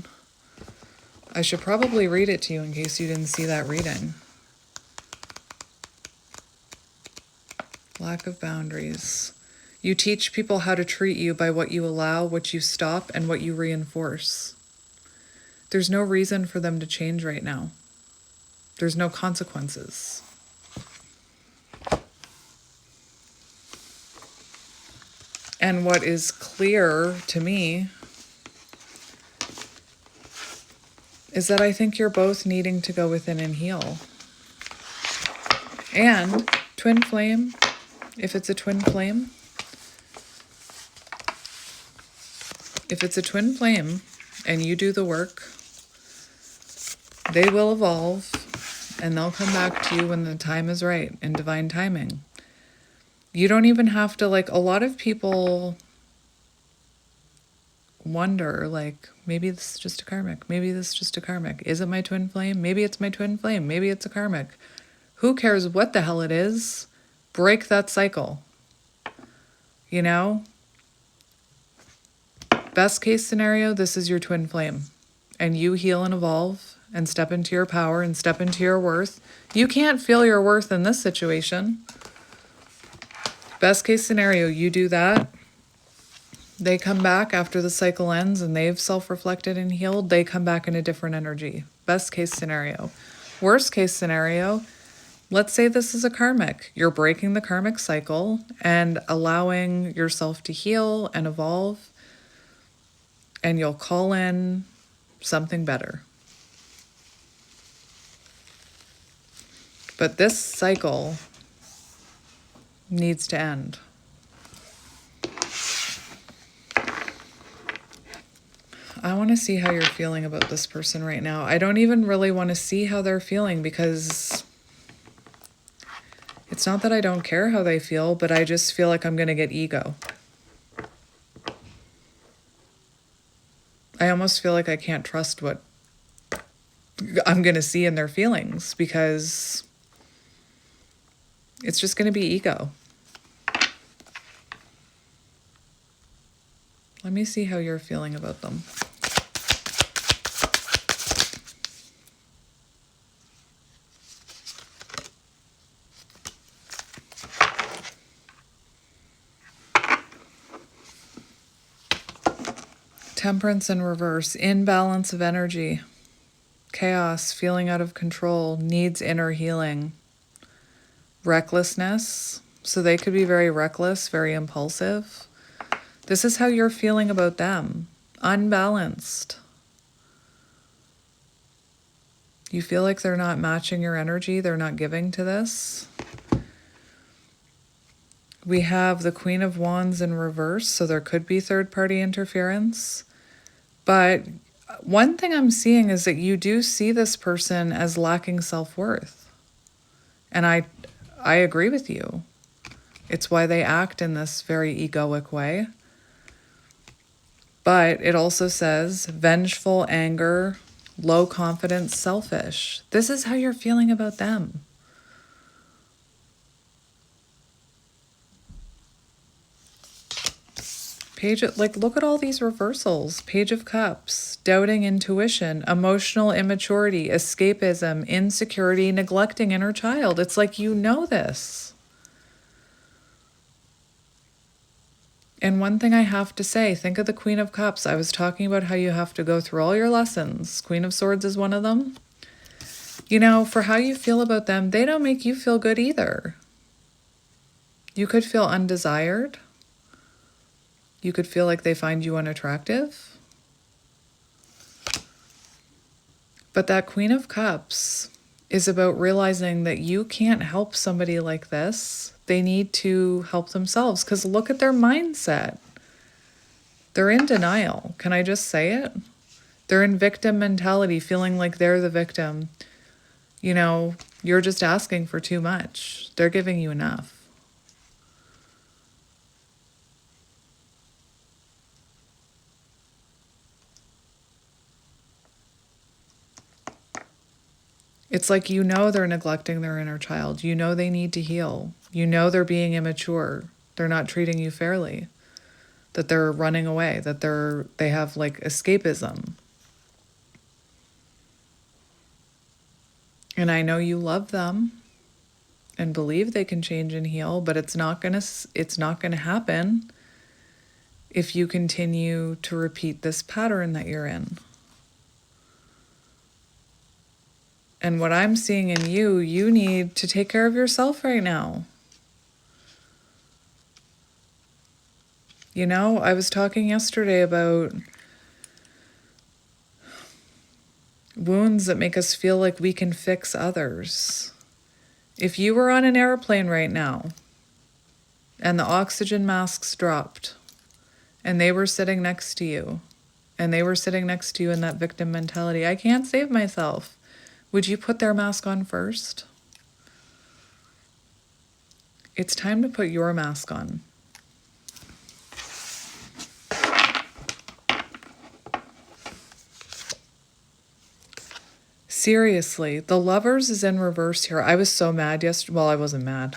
I should probably read it to you in case you didn't see that reading. Lack of boundaries. You teach people how to treat you by what you allow, what you stop, and what you reinforce. There's no reason for them to change right now. There's no consequences. And what is clear to me is that I think you're both needing to go within and heal. And twin flame, if it's a twin flame, and you do the work, they will evolve and they'll come back to you when the time is right in divine timing. You don't even have to, like, a lot of people wonder, like, maybe this is just a karmic. Maybe this is just a karmic. Is it my twin flame? Maybe it's my twin flame. Maybe it's a karmic. Who cares what the hell it is? Break that cycle. You know? Best case scenario, this is your twin flame. And you heal and evolve and step into your power and step into your worth. You can't feel your worth in this situation. Best case scenario, you do that. They come back after the cycle ends and they've self-reflected and healed. They come back in a different energy. Best case scenario. Worst case scenario, let's say this is a karmic. You're breaking the karmic cycle and allowing yourself to heal and evolve. And you'll call in something better. But this cycle needs to end. I want to see how you're feeling about this person right now. I don't even really want to see how they're feeling, because it's not that I don't care how they feel, but I just feel like I'm going to get ego. I almost feel like I can't trust what I'm going to see in their feelings, because it's just going to be ego. Let me see how you're feeling about them. Temperance in reverse, imbalance of energy, chaos, feeling out of control, needs inner healing, recklessness. So they could be very reckless, very impulsive. This is how you're feeling about them. Unbalanced. You feel like they're not matching your energy. They're not giving to this. We have the Queen of Wands in reverse, so there could be third-party interference. But one thing I'm seeing is that you do see this person as lacking self-worth. And I agree with you. It's why they act in this very egoic way. But it also says vengeful, anger, low confidence, selfish. This is how you're feeling about them. Look at all these reversals. Page of Cups, doubting intuition, emotional immaturity, escapism, insecurity, neglecting inner child. It's like you know this. And one thing I have to say, think of the Queen of Cups. I was talking about how you have to go through all your lessons. Queen of Swords is one of them. You know, for how you feel about them, they don't make you feel good either. You could feel undesired. You could feel like they find you unattractive. But that Queen of Cups is about realizing that you can't help somebody like this. They need to help themselves, because look at their mindset. They're in denial. Can I just say it? They're in victim mentality, feeling like they're the victim. You know, you're just asking for too much. They're giving you enough. It's like, you know, they're neglecting their inner child. You know they need to heal. You know they're being immature. They're not treating you fairly. That they're running away. That they have like escapism. And I know you love them and believe they can change and heal, but it's not gonna happen if you continue to repeat this pattern that you're in. And what I'm seeing in you, you need to take care of yourself right now. You know, I was talking yesterday about wounds that make us feel like we can fix others. If you were on an airplane right now and the oxygen masks dropped and they were sitting next to you and they were sitting next to you in that victim mentality, I can't save myself. Would you put their mask on first? It's time to put your mask on. Seriously, the Lovers is in reverse here. I was so mad yesterday. Well, I wasn't mad.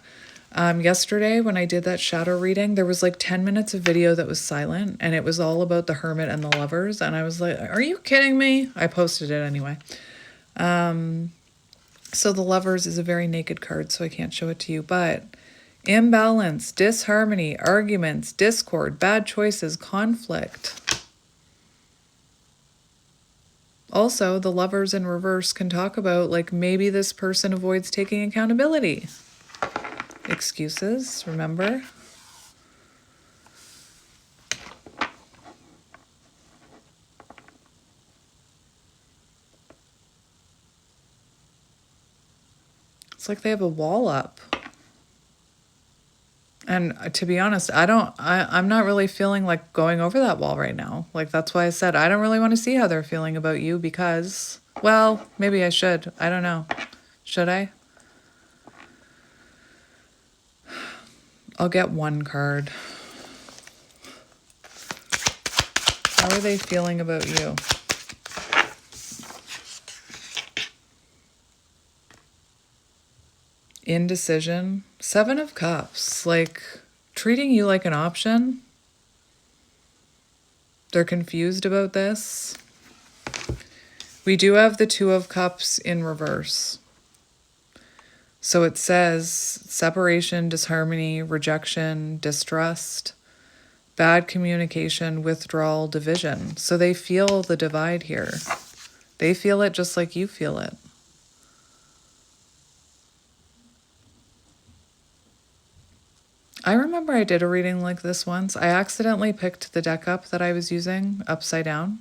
Yesterday when I did that shadow reading, there was like 10 minutes of video that was silent, and it was all about the Hermit and the Lovers. And I was like, are you kidding me? I posted it anyway. So the Lovers is a very naked card, so I can't show it to you. But imbalance, disharmony, arguments, discord, bad choices, conflict. Also, the Lovers in reverse can talk about, like, maybe this person avoids taking accountability. Excuses, remember? It's like they have a wall up. And to be honest, I'm not really feeling like going over that wall right now. Like, that's why I said I don't really want to see how they're feeling about you because, well, maybe I should. I don't know. Should I? I'll get one card. How are they feeling about you? Indecision. 7 of Cups. Like, treating you like an option. They're confused about this. We do have the 2 of Cups in reverse. So it says separation, disharmony, rejection, distrust, bad communication, withdrawal, division. So they feel the divide here. They feel it just like you feel it. I remember I did a reading like this once. I accidentally picked the deck up that I was using upside down.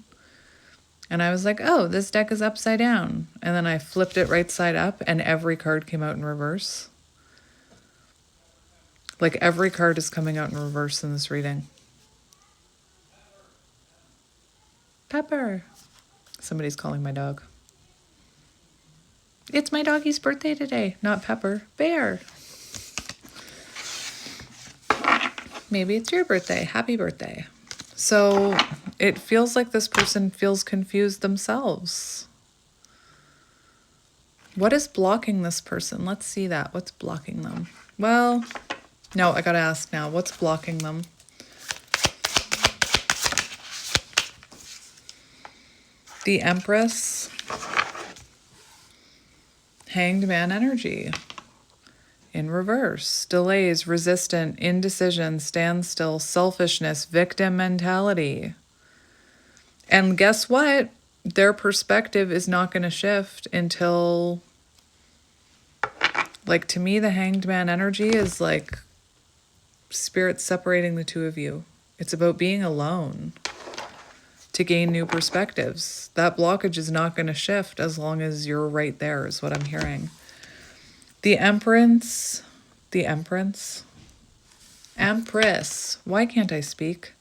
And I was like, oh, this deck is upside down. And then I flipped it right side up and every card came out in reverse. Like, every card is coming out in reverse in this reading. Pepper. Somebody's calling my dog. It's my doggy's birthday today, not Pepper. Bear. Maybe it's your birthday. Happy birthday. So it feels like this person feels confused themselves. What is blocking this person? Let's see that. What's blocking them? Well, no, I gotta ask now. What's blocking them? The Empress. Hanged Man energy. In reverse, delays, resistant, indecision, standstill, selfishness, victim mentality. And guess what? Their perspective is not going to shift until, like, to me, the Hanged Man energy is like spirit separating the 2 of you. It's about being alone to gain new perspectives. That blockage is not going to shift as long as you're right there, is what I'm hearing. The Empress, Empress, why can't I speak?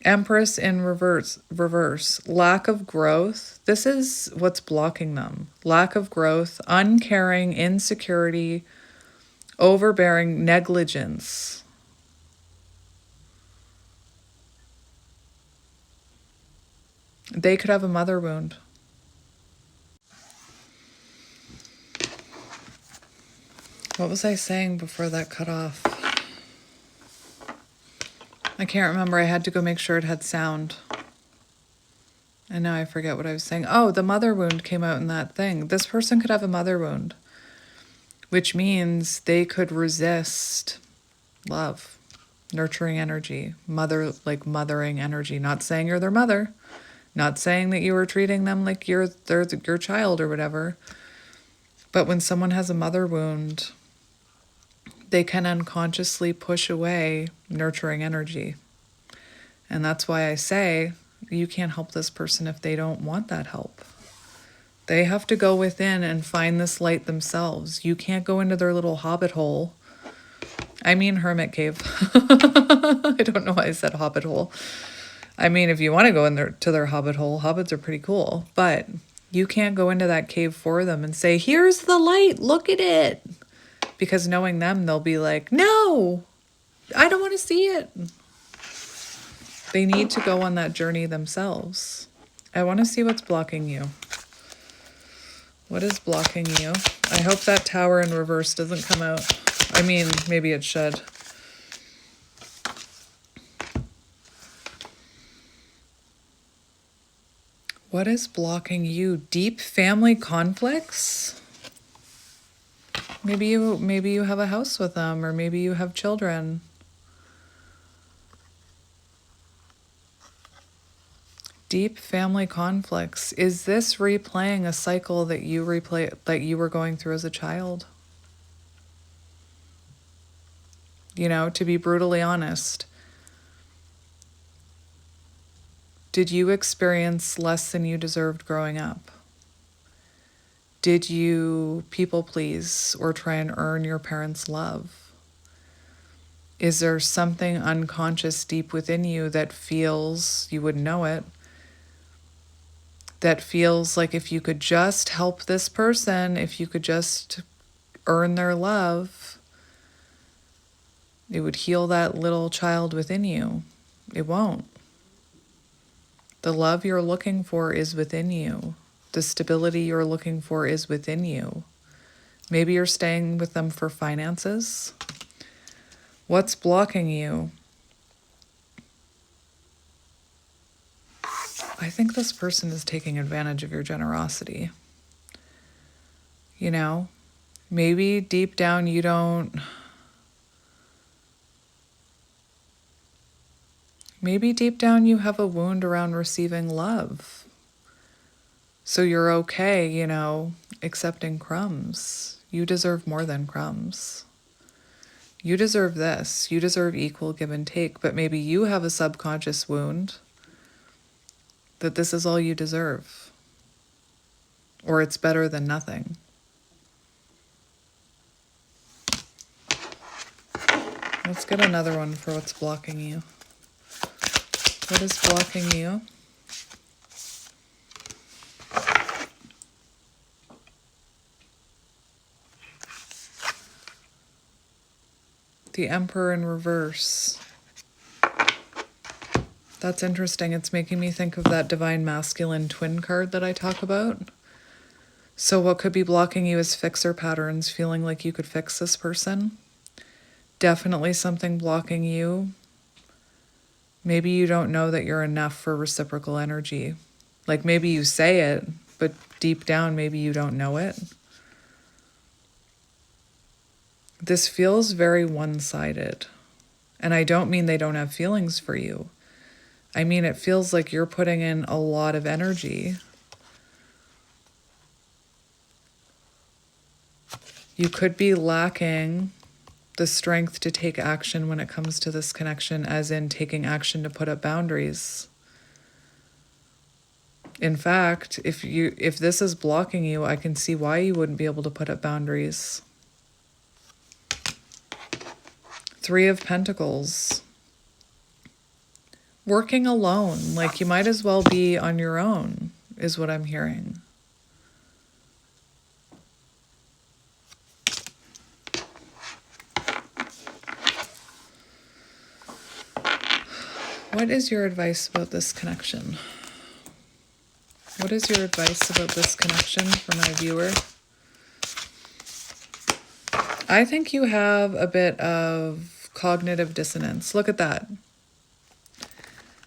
Empress in reverse, lack of growth. This is what's blocking them. Lack of growth, uncaring, insecurity, overbearing, negligence. They could have a mother wound. What was I saying before that cut off? I can't remember. I had to go make sure it had sound. And now I forget what I was saying. Oh, the mother wound came out in that thing. This person could have a mother wound, which means they could resist love, nurturing energy, mothering energy. Not saying you're their mother. Not saying that you were treating them like they're your child or whatever. But when someone has a mother wound, they can unconsciously push away nurturing energy. And that's why I say you can't help this person if they don't want that help. They have to go within and find this light themselves. You can't go into their little hobbit hole. I mean hermit cave. I don't know why I said hobbit hole. I mean, if you want to go to their hobbit hole, hobbits are pretty cool. But you can't go into that cave for them and say, here's the light, look at it. Because knowing them, they'll be like, no, I don't want to see it. They need to go on that journey themselves. I want to see what's blocking you. What is blocking you? I hope that tower in reverse doesn't come out. I mean, maybe it should. What is blocking you? Deep family conflicts? Maybe you have a house with them, or maybe you have children. Deep family conflicts. Is this replaying a cycle that you were going through as a child? You know, to be brutally honest, did you experience less than you deserved growing up? Did you people please or try and earn your parents' love? Is there something unconscious deep within you that feels, you wouldn't know it, that feels like if you could just help this person, if you could just earn their love, it would heal that little child within you? It won't. The love you're looking for is within you. The stability you're looking for is within you. Maybe you're staying with them for finances. What's blocking you? I think this person is taking advantage of your generosity. You know, maybe deep down you don't... Maybe deep down you have a wound around receiving love. So you're okay, you know, accepting crumbs. You deserve more than crumbs. You deserve this. You deserve equal give and take. But maybe you have a subconscious wound that this is all you deserve. Or it's better than nothing. Let's get another one for what's blocking you. What is blocking you? The Emperor in reverse. That's interesting. It's making me think of that divine masculine twin card that I talk about. So what could be blocking you is fixer patterns, feeling like you could fix this person. Definitely something blocking you. Maybe you don't know that you're enough for reciprocal energy. Like maybe you say it, but deep down maybe you don't know it. This feels very one-sided. And I don't mean they don't have feelings for you. I mean it feels like you're putting in a lot of energy. You could be lacking the strength to take action when it comes to this connection, as in taking action to put up boundaries. In fact, if this is blocking you, I can see why you wouldn't be able to put up boundaries. 3 of Pentacles. Working alone, like you might as well be on your own, is what I'm hearing. What is your advice about this connection? What is your advice about this connection for my viewer? I think you have a bit of cognitive dissonance. Look at that.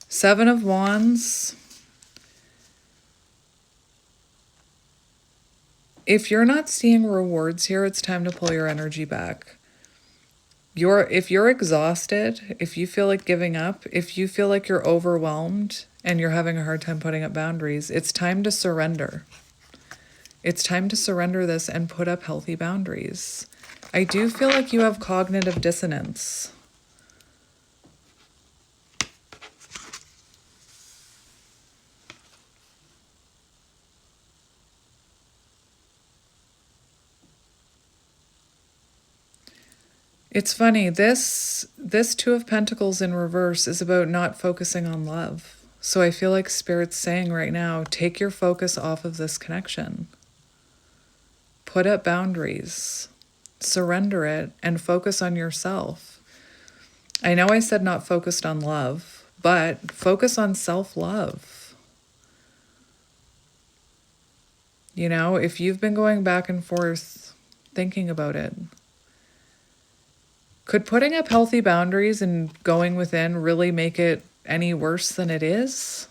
7 of Wands. If you're not seeing rewards here, it's time to pull your energy back. If you're exhausted, if you feel like giving up, if you feel like you're overwhelmed and you're having a hard time putting up boundaries, it's time to surrender. It's time to surrender this and put up healthy boundaries. I do feel like you have cognitive dissonance. It's funny, this Two of Pentacles in reverse is about not focusing on love. So I feel like Spirit's saying right now, take your focus off of this connection. Put up boundaries. Surrender it and focus on yourself. I know I said not focused on love, but focus on self-love. You know, if you've been going back and forth thinking about it, could putting up healthy boundaries and going within really make it any worse than it is?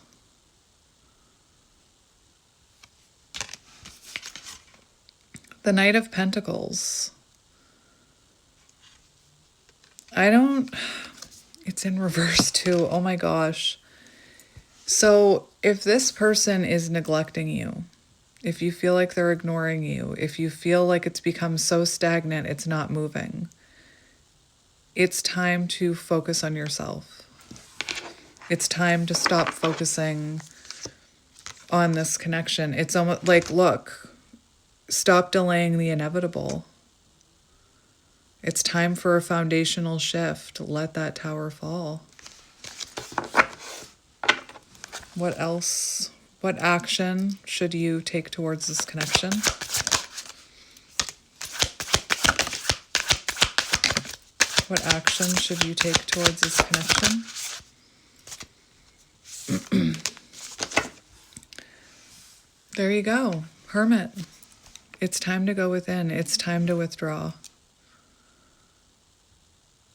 The Knight of Pentacles. It's in reverse too. Oh my gosh. So if this person is neglecting you, if you feel like they're ignoring you, if you feel like it's become so stagnant, it's not moving, it's time to focus on yourself. It's time to stop focusing on this connection. It's almost like, look, stop delaying the inevitable. It's time for a foundational shift. Let that tower fall. What else? What action should you take towards this connection? What action should you take towards this connection? There you go. Hermit. It's time to go within. It's time to withdraw.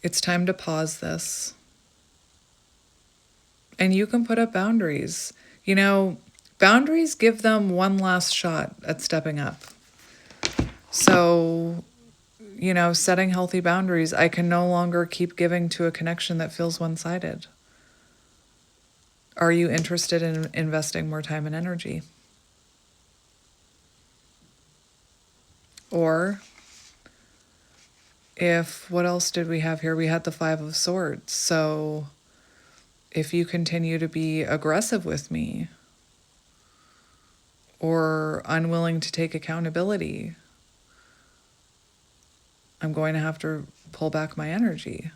It's time to pause this. And you can put up boundaries. You know, boundaries give them one last shot at stepping up. So, you know, setting healthy boundaries, I can no longer keep giving to a connection that feels one-sided. Are you interested in investing more time and energy? Or what else did we have here? We had the Five of Swords. So if you continue to be aggressive with me or unwilling to take accountability, I'm going to have to pull back my energy.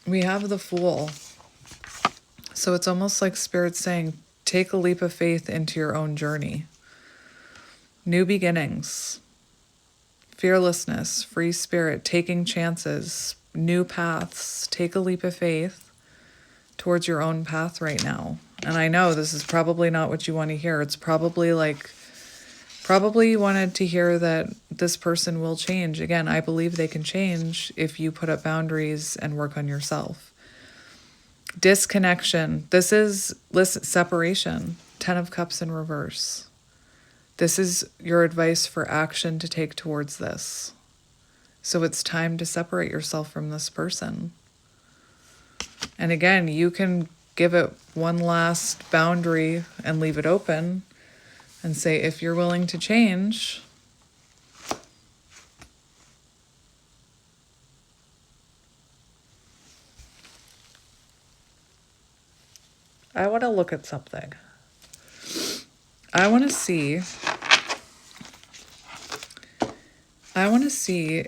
We have the Fool. So it's almost like Spirit's saying, take a leap of faith into your own journey. New beginnings, fearlessness, free spirit, taking chances, new paths. Take a leap of faith towards your own path right now. And I know this is probably not what you want to hear. It's probably you wanted to hear that this person will change. Again, I believe they can change if you put up boundaries and work on yourself. Disconnection. This is separation. 10 of Cups in reverse. This is your advice for action to take towards this. So it's time to separate yourself from this person. And again, you can give it one last boundary and leave it open and say, if you're willing to change, I want to look at something. I want to see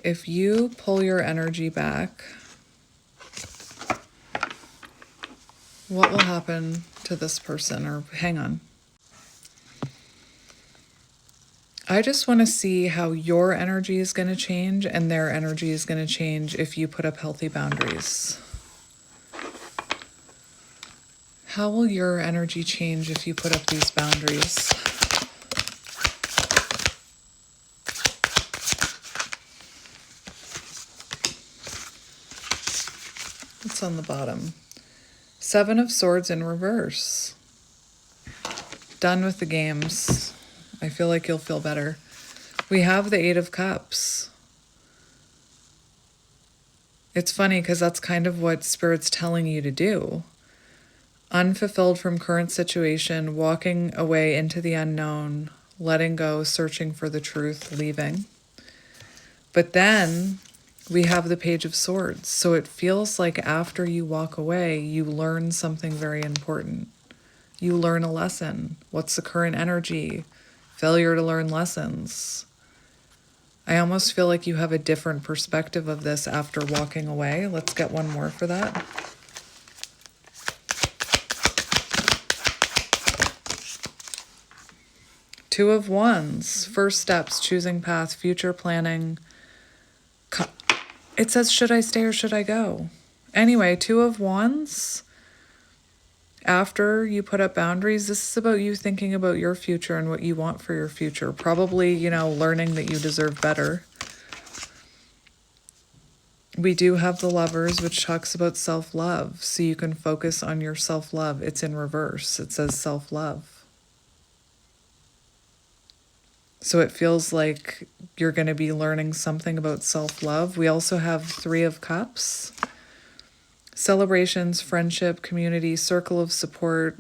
if you pull your energy back, what will happen to this person? Or hang on. I just want to see how your energy is going to change and their energy is going to change if you put up healthy boundaries. How will your energy change if you put up these boundaries? What's on the bottom? 7 of Swords in reverse. Done with the games. I feel like you'll feel better. We have the Eight of Cups. It's funny because that's kind of what Spirit's telling you to do. Unfulfilled from current situation, walking away into the unknown, letting go, searching for the truth, leaving. But then we have the Page of Swords. So it feels like after you walk away, you learn something very important. You learn a lesson. What's the current energy? Failure to learn lessons. I almost feel like you have a different perspective of this after walking away. Let's get one more for that. Two of Wands, first steps, choosing path, future planning. It says, should I stay or should I go? Anyway, Two of Wands, after you put up boundaries, this is about you thinking about your future and what you want for your future. Probably, learning that you deserve better. We do have the Lovers, which talks about self-love. So you can focus on your self-love. It's in reverse. It says self-love. So it feels like you're going to be learning something about self-love. We also have Three of Cups. Celebrations, friendship, community, circle of support,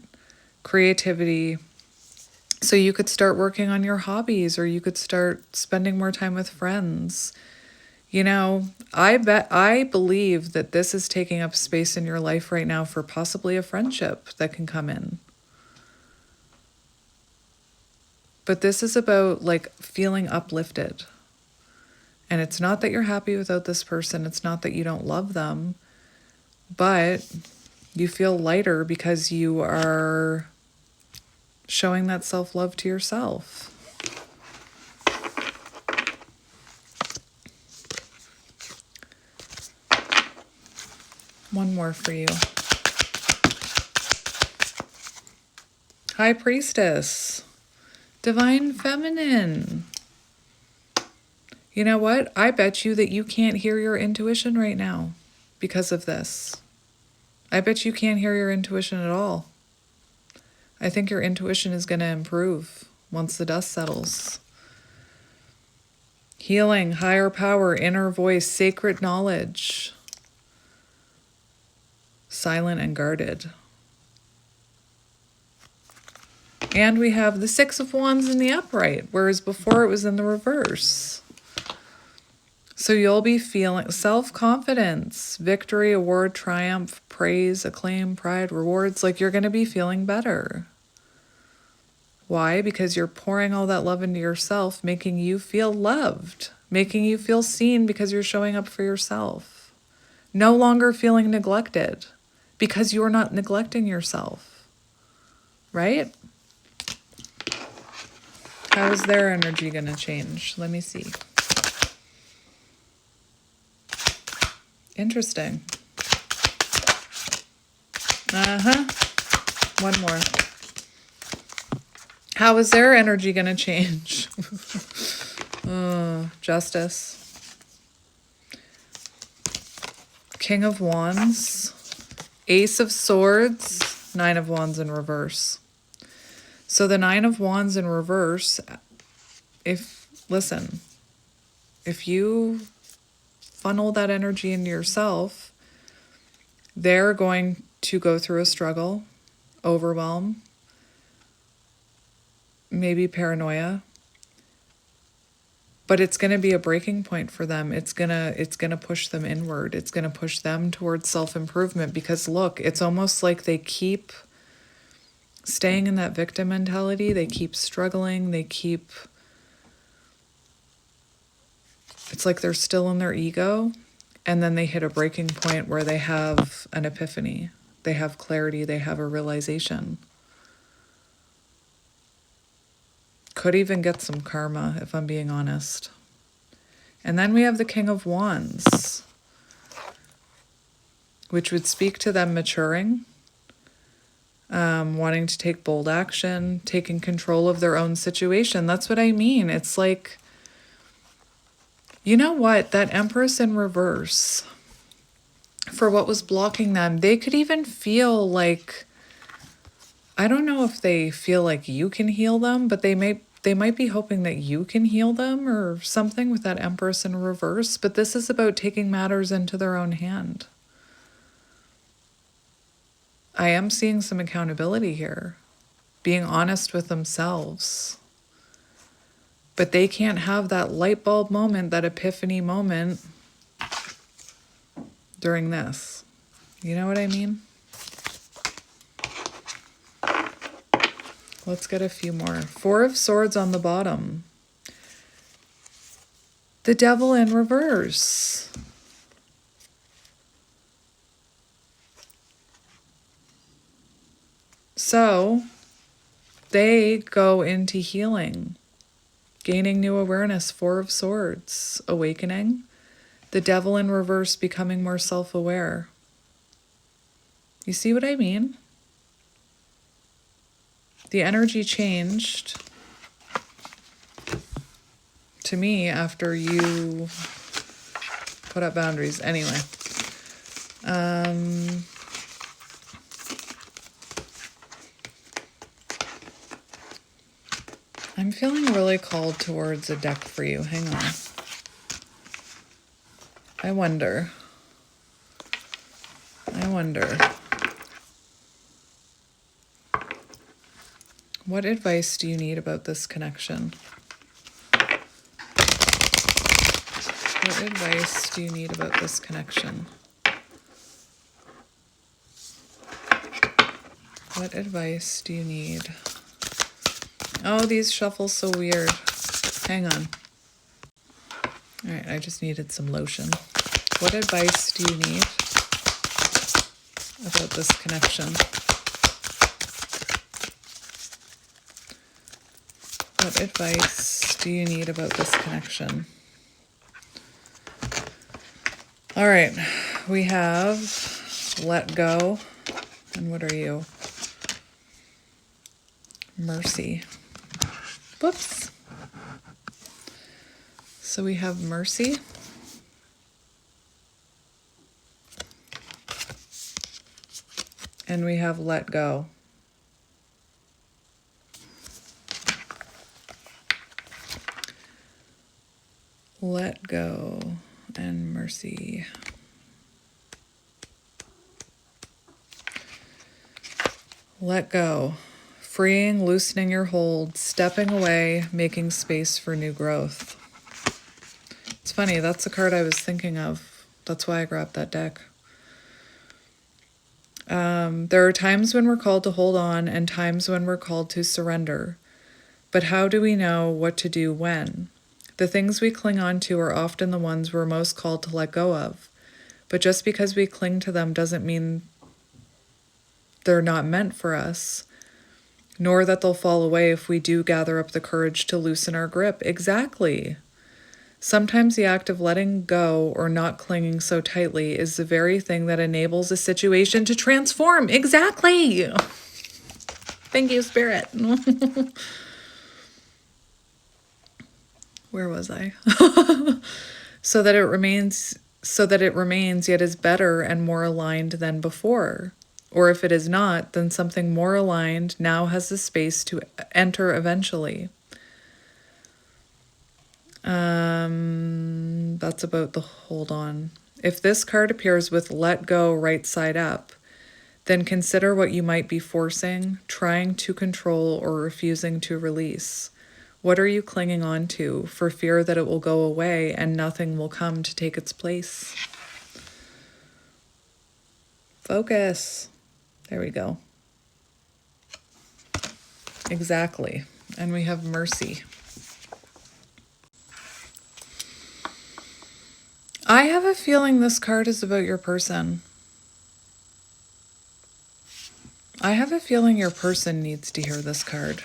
creativity. So you could start working on your hobbies, or you could start spending more time with friends. I believe that this is taking up space in your life right now for possibly a friendship that can come in. But this is about feeling uplifted. And it's not that you're happy without this person. It's not that you don't love them. But you feel lighter because you are showing that self-love to yourself. One more for you. High Priestess. Divine Feminine. You know what? I bet you that you can't hear your intuition right now because of this. I bet you can't hear your intuition at all. I think your intuition is going to improve once the dust settles. Healing, higher power, inner voice, sacred knowledge. Silent and guarded. And we have the Six of Wands in the upright, whereas before it was in the reverse. So you'll be feeling self-confidence, victory, award, triumph, praise, acclaim, pride, rewards. You're going to be feeling better. Why? Because you're pouring all that love into yourself, making you feel loved, making you feel seen because you're showing up for yourself. No longer feeling neglected because you're not neglecting yourself. Right? How is their energy going to change? Let me see. Interesting. One more. How is their energy going to change? Justice. King of Wands. Ace of Swords. Nine of Wands in reverse. So the Nine of Wands in reverse, if you funnel that energy into yourself, they're going to go through a struggle, overwhelm, maybe paranoia, but it's going to be a breaking point for them. It's going to push them inward. It's going to push them towards self-improvement because look, it's almost like they keep staying in that victim mentality. They keep struggling. It's like they're still in their ego, and then they hit a breaking point where they have an epiphany. They have clarity. They have a realization. Could even get some karma, if I'm being honest. And then we have the King of Wands, which would speak to them maturing, wanting to take bold action, taking control of their own situation. That's what I mean. It's like, you know what? That Empress in reverse, for what was blocking them, they could even feel like, I don't know if they feel like you can heal them, but they they might be hoping that you can heal them or something with that Empress in reverse, but this is about taking matters into their own hand. I am seeing some accountability here, being honest with themselves. But they can't have that light bulb moment, that epiphany moment during this. You know what I mean? Let's get a few more. Four of Swords on the bottom. The Devil in reverse. So they go into healing, gaining new awareness. Four of Swords, awakening. The Devil in reverse, becoming more self-aware. You see what I mean? The energy changed to me after you put up boundaries. Anyway. I'm feeling really called towards a deck for you. Hang on. I wonder. What advice do you need about this connection? What advice do you need about this connection? What advice do you need? Oh, these shuffle so weird. Hang on. All right, I just needed some lotion. What advice do you need about this connection? What advice do you need about this connection? All right, we have let go. And what are you? Mercy. Whoops. So we have mercy. And we have let go. Let go and mercy. Let go. Freeing, loosening your hold, stepping away, making space for new growth. It's funny, that's the card I was thinking of. That's why I grabbed that deck. There are times when we're called to hold on and times when we're called to surrender. But how do we know what to do when? The things we cling on to are often the ones we're most called to let go of. But just because we cling to them doesn't mean they're not meant for us, nor that they'll fall away if we do gather up the courage to loosen our grip. Exactly. Sometimes the act of letting go or not clinging so tightly is the very thing that enables a situation to transform. Exactly. Thank you, Spirit. Where was I? so that it remains yet is better and more aligned than before. Or if it is not, then something more aligned now has the space to enter eventually. That's about the hold on. If this card appears with let go right side up, then consider what you might be forcing, trying to control, or refusing to release. What are you clinging on to for fear that it will go away and nothing will come to take its place? Focus. There we go. Exactly. And we have mercy. I have a feeling this card is about your person. I have a feeling your person needs to hear this card.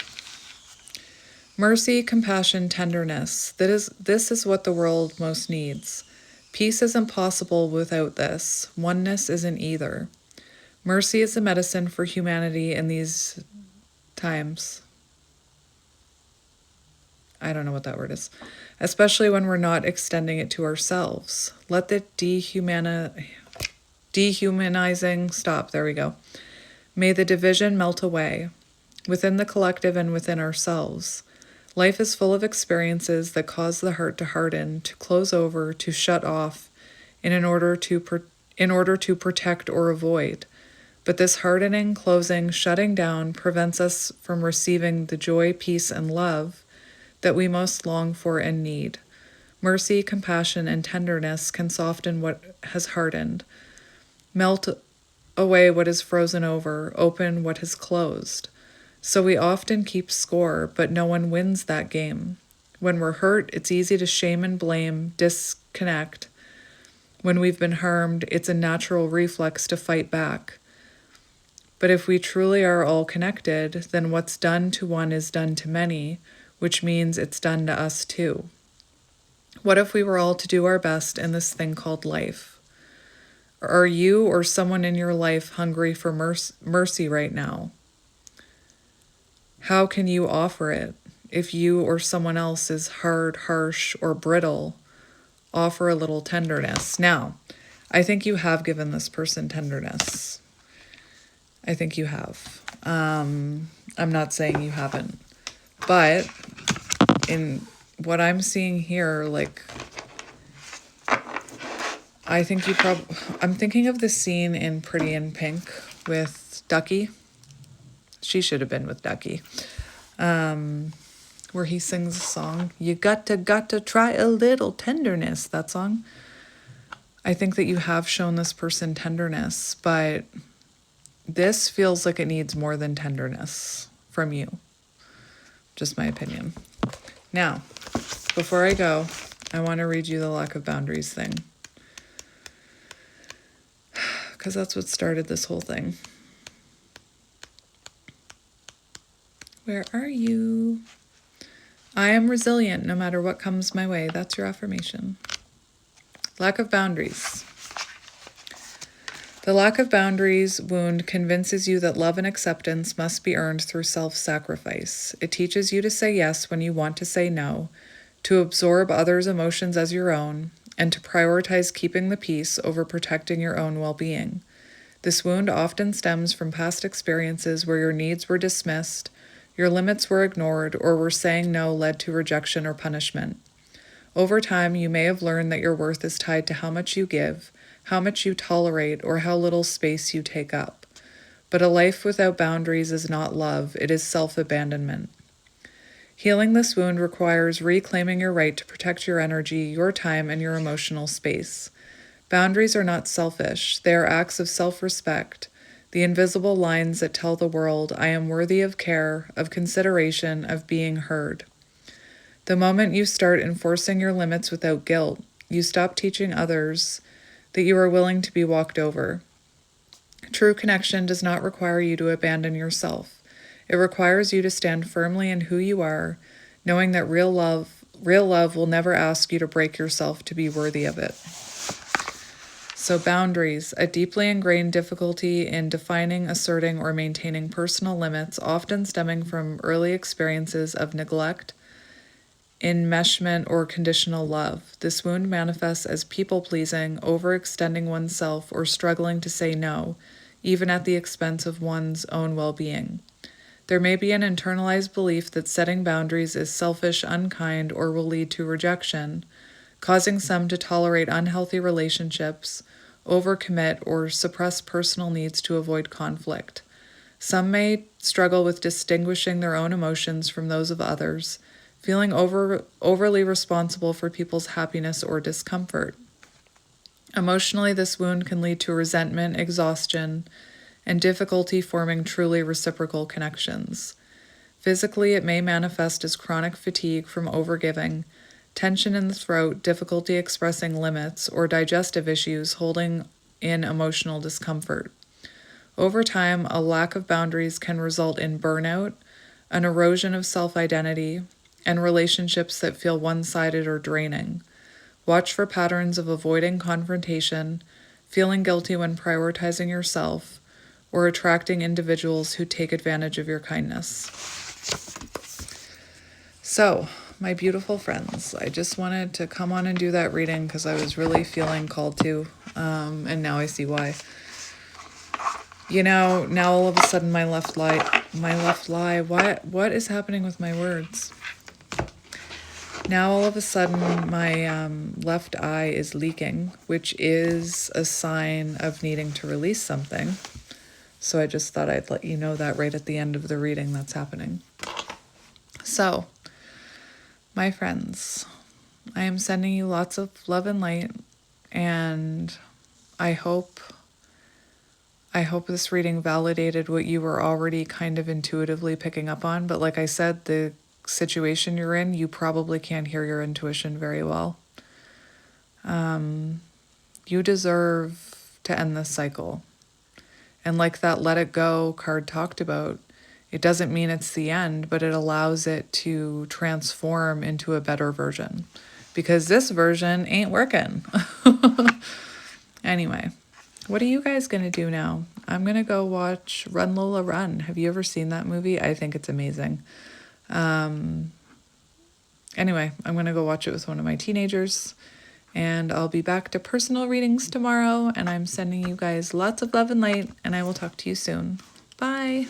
Mercy, compassion, tenderness. This is what the world most needs. Peace isn't possible without this. Oneness isn't either. Mercy is the medicine for humanity in these times. I don't know what that word is. Especially when we're not extending it to ourselves. Let the dehumanizing stop. There we go. May the division melt away within the collective and within ourselves. Life is full of experiences that cause the heart to harden, to close over, to shut off, in order to protect or avoid. But this hardening, closing, shutting down prevents us from receiving the joy, peace, and love that we most long for and need. Mercy, compassion, and tenderness can soften what has hardened, melt away what is frozen over, open what has closed. So we often keep score, but no one wins that game. When we're hurt, it's easy to shame and blame, disconnect. When we've been harmed, it's a natural reflex to fight back. But if we truly are all connected, then what's done to one is done to many, which means it's done to us too. What if we were all to do our best in this thing called life? Are you or someone in your life hungry for mercy right now? How can you offer it? If you or someone else is hard, harsh, or brittle, offer a little tenderness. Now, I think you have given this person tenderness. I think you have. I'm not saying you haven't. But in what I'm seeing here, like, I think I'm thinking of the scene in Pretty in Pink with Ducky. She should have been with Ducky. Where he sings a song, you got to try a little tenderness, that song. I think that you have shown this person tenderness, but this feels like it needs more than tenderness from you. Just my opinion. Now, before I go, I want to read you the lack of boundaries thing. Because that's what started this whole thing. Where are you? I am resilient no matter what comes my way. That's your affirmation. Lack of boundaries. The lack of boundaries wound convinces you that love and acceptance must be earned through self-sacrifice. It teaches you to say yes when you want to say no, to absorb others' emotions as your own, and to prioritize keeping the peace over protecting your own well-being. This wound often stems from past experiences where your needs were dismissed, your limits were ignored, or where saying no led to rejection or punishment. Over time, you may have learned that your worth is tied to how much you give, how much you tolerate, or how little space you take up. But a life without boundaries is not love, it is self-abandonment. Healing this wound requires reclaiming your right to protect your energy, your time, and your emotional space. Boundaries are not selfish, they are acts of self-respect, the invisible lines that tell the world, I am worthy of care, of consideration, of being heard. The moment you start enforcing your limits without guilt, you stop teaching others that you are willing to be walked over. True connection does not require you to abandon yourself. It requires you to stand firmly in who you are, knowing that real love will never ask you to break yourself to be worthy of it. So boundaries, a deeply ingrained difficulty in defining, asserting, or maintaining personal limits, often stemming from early experiences of neglect, enmeshment, or conditional love. This wound manifests as people-pleasing, overextending oneself, or struggling to say no, even at the expense of one's own well-being. There may be an internalized belief that setting boundaries is selfish, unkind, or will lead to rejection, causing some to tolerate unhealthy relationships, overcommit, or suppress personal needs to avoid conflict. Some may struggle with distinguishing their own emotions from those of others, feeling overly responsible for people's happiness or discomfort. Emotionally, this wound can lead to resentment, exhaustion, and difficulty forming truly reciprocal connections. Physically, it may manifest as chronic fatigue from overgiving, tension in the throat, difficulty expressing limits, or digestive issues holding in emotional discomfort. Over time, a lack of boundaries can result in burnout, an erosion of self-identity, and relationships that feel one-sided or draining. Watch for patterns of avoiding confrontation, feeling guilty when prioritizing yourself, or attracting individuals who take advantage of your kindness. So, my beautiful friends, I just wanted to come on and do that reading because I was really feeling called to, and now I see why. You know, now all of a sudden my left lie, what is happening with my words? Now all of a sudden my left eye is leaking, which is a sign of needing to release something. So I just thought I'd let you know that right at the end of the reading that's happening. So, my friends, I am sending you lots of love and light, and I hope this reading validated what you were already kind of intuitively picking up on. But like I said, the situation you're in, you probably can't hear your intuition very well. You deserve to end this cycle. And like that let it go card talked about, it doesn't mean it's the end, but it allows it to transform into a better version. Because this version ain't working. Anyway, what are you guys going to do now? I'm going to go watch Run Lola Run. Have you ever seen that movie? I think it's amazing. Anyway, I'm going to go watch it with one of my teenagers. And I'll be back to personal readings tomorrow. And I'm sending you guys lots of love and light. And I will talk to you soon. Bye.